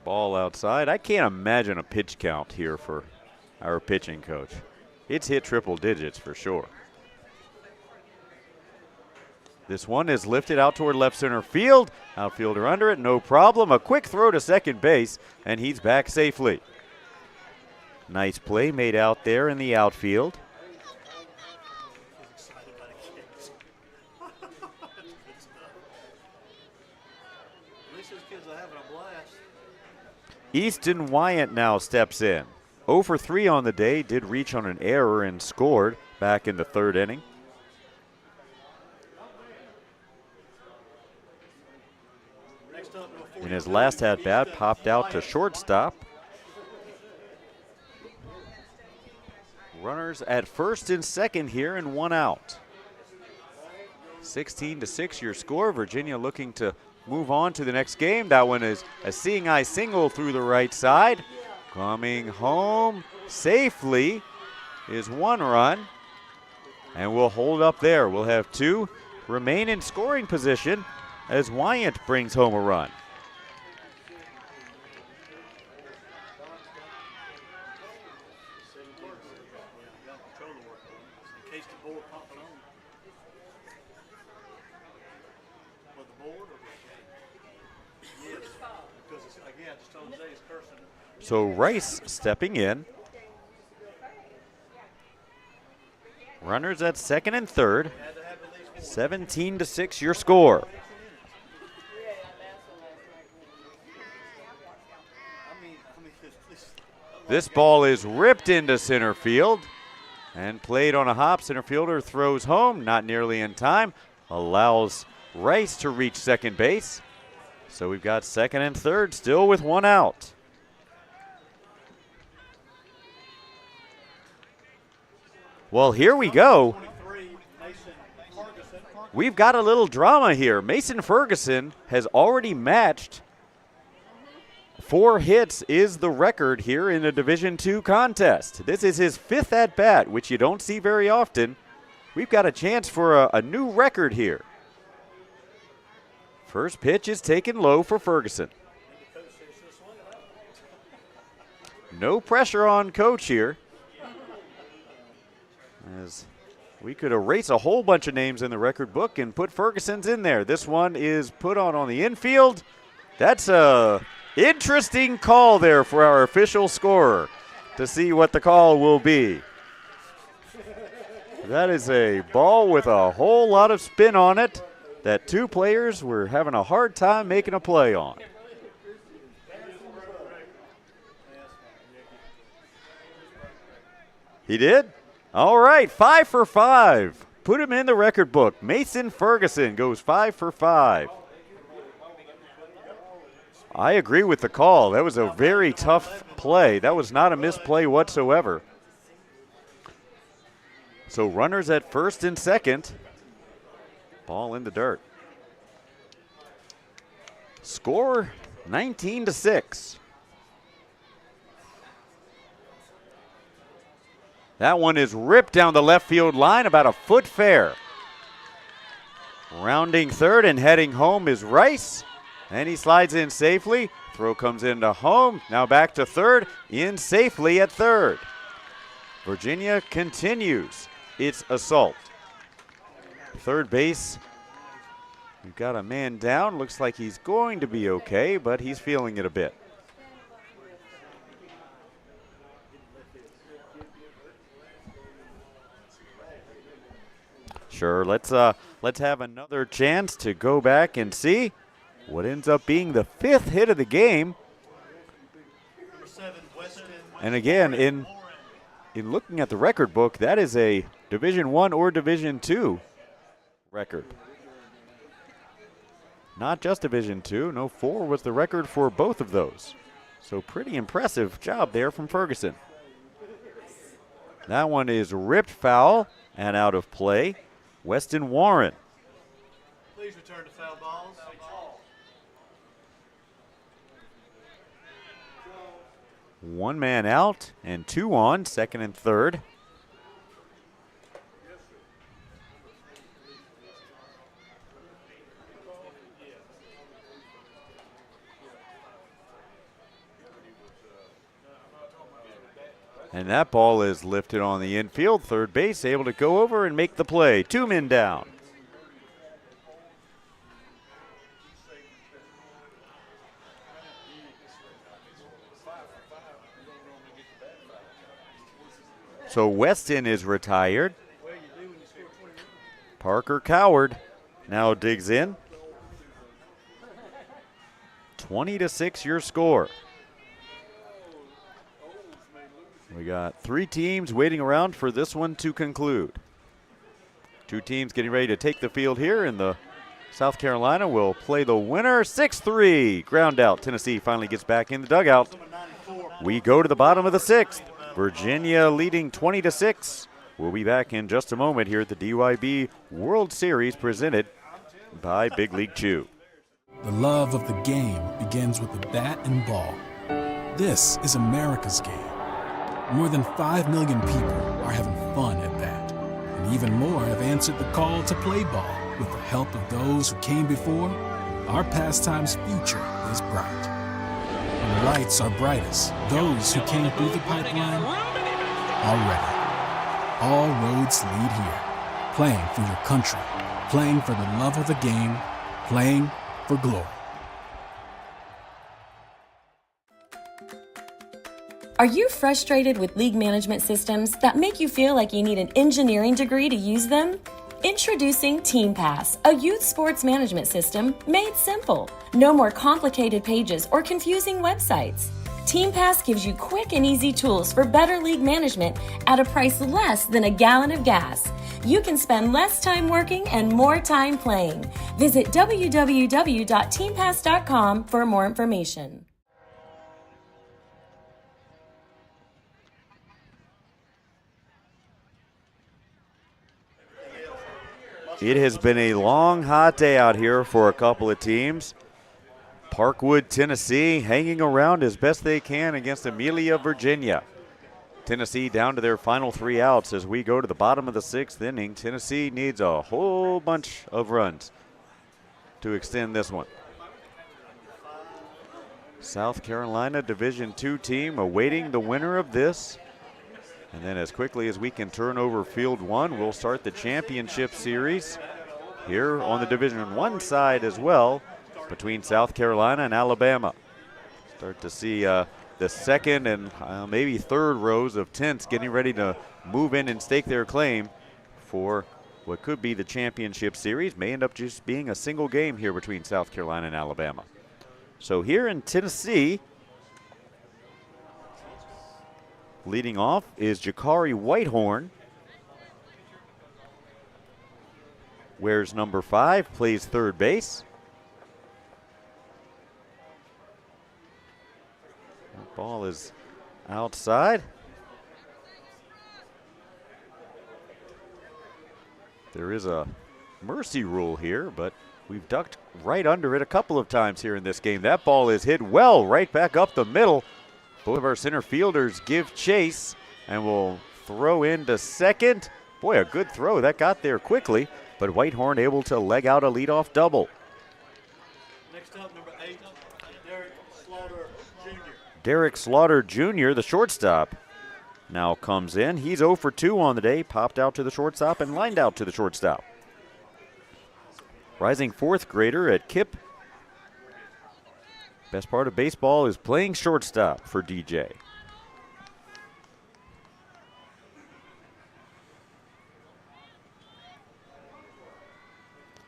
Ball outside. I can't imagine a pitch count here for our pitching coach. It's hit triple digits for sure. This one is lifted out toward left center field. Outfielder under it, no problem. A quick throw to second base, and he's back safely. Nice play made out there in the outfield. Easton Wyatt now steps in. 0 for 3 on the day, did reach on an error and scored back in the 3rd inning. In his last at-bat, popped out to shortstop. Runners at first and second here and 1 out. 16-6 your score. Virginia looking to move on to the next game. That one is a seeing eye single through the right side. Coming home safely is 1 run. And we'll hold up there. We'll have 2 remain in scoring position as Wyatt brings home a run. So Rice stepping in. Runners at second and third. 17-6 your score. This ball is ripped into center field and played on a hop. Center fielder throws home, not nearly in time. Allows Rice to reach second base. So we've got second and third still with 1 out. Well, here we go. We've got a little drama here. Mason Ferguson has already matched 4 hits is the record here in a Division II contest. This is his 5th at-bat, which you don't see very often. We've got a chance for a new record here. First pitch is taken low for Ferguson. No pressure on Coach here, as we could erase a whole bunch of names in the record book and put Ferguson's in there. This one is put on the infield. That's a interesting call there for our official scorer to see what the call will be. That is a ball with a whole lot of spin on it that 2 players were having a hard time making a play on. He did? All right, 5 for 5. Put him in the record book. Mason Ferguson goes 5 for 5. I agree with the call. That was a very tough play. That was not a misplay whatsoever. So runners at first and second. Ball in the dirt. Score 19-6. That one is ripped down the left field line, about a foot fair. Rounding third and heading home is Rice. And he slides in safely. Throw comes into home. Now back to third. In safely at third. Virginia continues its assault. Third base. We've got a man down. Looks like he's going to be okay, but he's feeling it a bit. Sure, let's have another chance to go back and see what ends up being the 5th hit of the game. And again, in looking at the record book, that is a Division I or Division II record. Not just Division II. No, 4 was the record for both of those. So pretty impressive job there from Ferguson. That one is ripped foul and out of play. Weston Warren.
Please return to foul balls.
One man out and 2 on, second and third. And that ball is lifted on the infield. Third base able to go over and make the play. 2 men down. So Weston is retired. Parker Coward now digs in. 20-6 your score. We got 3 teams waiting around for this one to conclude. 2 teams getting ready to take the field here, and the South Carolina will play the winner. 6-3 ground out. Tennessee finally gets back in the dugout. We go to the bottom of the 6th. Virginia leading 20-6. We'll be back in just a moment here at the DYB World Series presented by Big League Chew.
The love of the game begins with the bat and ball. This is America's game. More than 5 million people are having fun at bat. And even more have answered the call to play ball. With the help of those who came before, our pastime's future is bright. When lights are brightest, those who came through the pipeline are ready. All roads lead here. Playing for your country, playing for the love of the game, playing for glory.
Are you frustrated with league management systems that make you feel like you need an engineering degree to use them? Introducing TeamPass, a youth sports management system made simple. No more complicated pages or confusing websites. TeamPass gives you quick and easy tools for better league management at a price less than a gallon of gas. You can spend less time working and more time playing. Visit www.teampass.com for more information.
It has been a long, hot day out here for a couple of teams. Parkwood, Tennessee, hanging around as best they can against Amelia, Virginia. Tennessee down to their final 3 outs as we go to the bottom of the 6th inning. Tennessee needs a whole bunch of runs to extend this one. South Carolina Division II team awaiting the winner of this. And then as quickly as we can turn over Field 1, we'll start the championship series here on the Division I side as well between South Carolina and Alabama. Start to see the second and maybe third rows of tents getting ready to move in and stake their claim for what could be the championship series. May end up just being a single game here between South Carolina and Alabama. So here in Tennessee, Leading off is Jakari Whitehorn. Wears number 5, plays third base. That ball is outside. There is a mercy rule here, but we've ducked right under it a couple of times here in this game. That ball is hit well right back up the middle. Both of our center fielders give chase and will throw into second. Boy, a good throw. That got there quickly, but Whitehorn able to leg out a leadoff double.
Next up, number 8, Derek Slaughter Jr.
Derek Slaughter Jr., the shortstop, now comes in. He's 0 for 2 on the day, popped out to the shortstop and lined out to the shortstop. Rising 4th grader at KIPP. Best part of baseball is playing shortstop for DJ.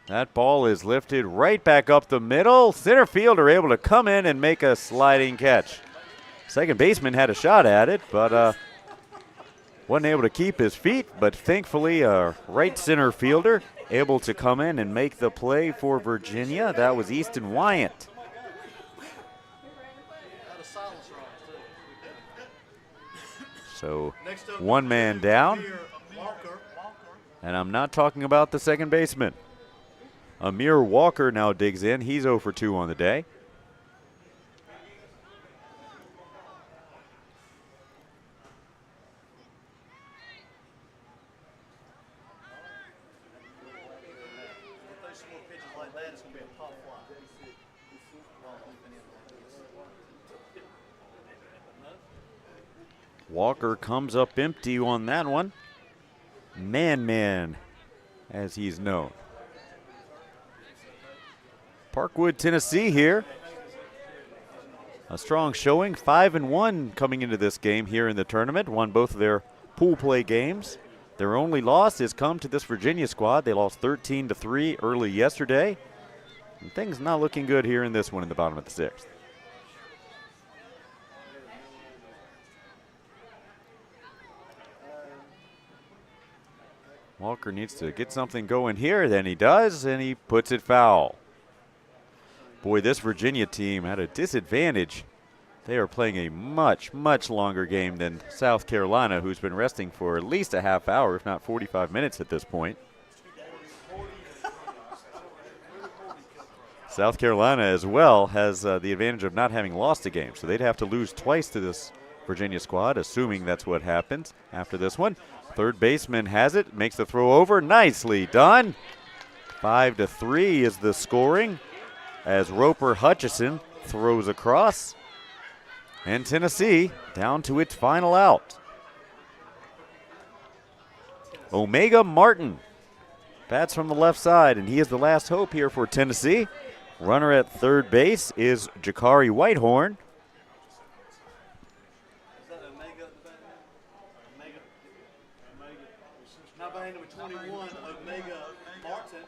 That ball is lifted right back up the middle. Center fielder able to come in and make a sliding catch. Second baseman had a shot at it, but wasn't able to keep his feet, but thankfully a right center fielder able to come in and make the play for Virginia. That was Easton Wyant. So one man down, and I'm not talking about the second baseman. Amir Walker now digs in. He's 0 for 2 on the day. Walker comes up empty on that one. Man, as he's known. Parkwood, Tennessee here. A strong showing, 5-1 coming into this game here in the tournament. Won both of their pool play games. Their only loss has come to this Virginia squad. They lost 13-3 early yesterday. And things not looking good here in this one in the bottom of the 6th. Walker needs to get something going here. Then he does, and he puts it foul. Boy, this Virginia team had a disadvantage. They are playing a much, much longer game than South Carolina, who's been resting for at least a half hour, if not 45 minutes at this point. South Carolina as well has the advantage of not having lost a game, so they'd have to lose twice to this Virginia squad, assuming that's what happens after this one. Third baseman has it, makes the throw over. Nicely done. 5-3 is the scoring as Roper Hutchison throws across. And Tennessee down to its final out. Omega Martin bats from the left side, and he is the last hope here for Tennessee. Runner at third base is Jakari Whitehorn.
Now batting number 21, Omega Martin.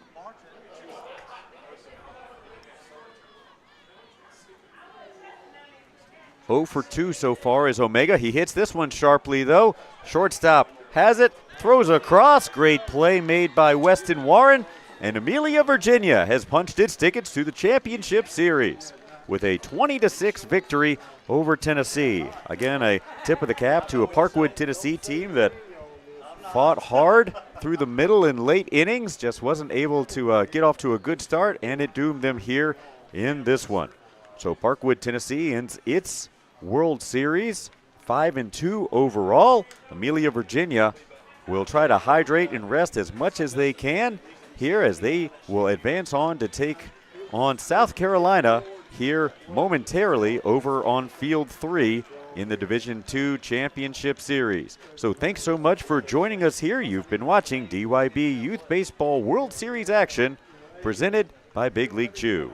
0 for 2 so far is Omega. He hits this one sharply, though. Shortstop has it, throws across. Great play made by Weston Warren. And Amelia, Virginia has punched its tickets to the championship series with a 20-6 victory over Tennessee. Again, a tip of the cap to a Parkwood, Tennessee team that fought hard through the middle and late innings, just wasn't able to get off to a good start, and it doomed them here in this one. So Parkwood, Tennessee ends its World Series 5-2 overall. Amelia, Virginia will try to hydrate and rest as much as they can here as they will advance on to take on South Carolina here momentarily over on Field 3 in the Division II Championship Series. So thanks so much for joining us here. You've been watching DYB Youth Baseball World Series action presented by Big League Chew.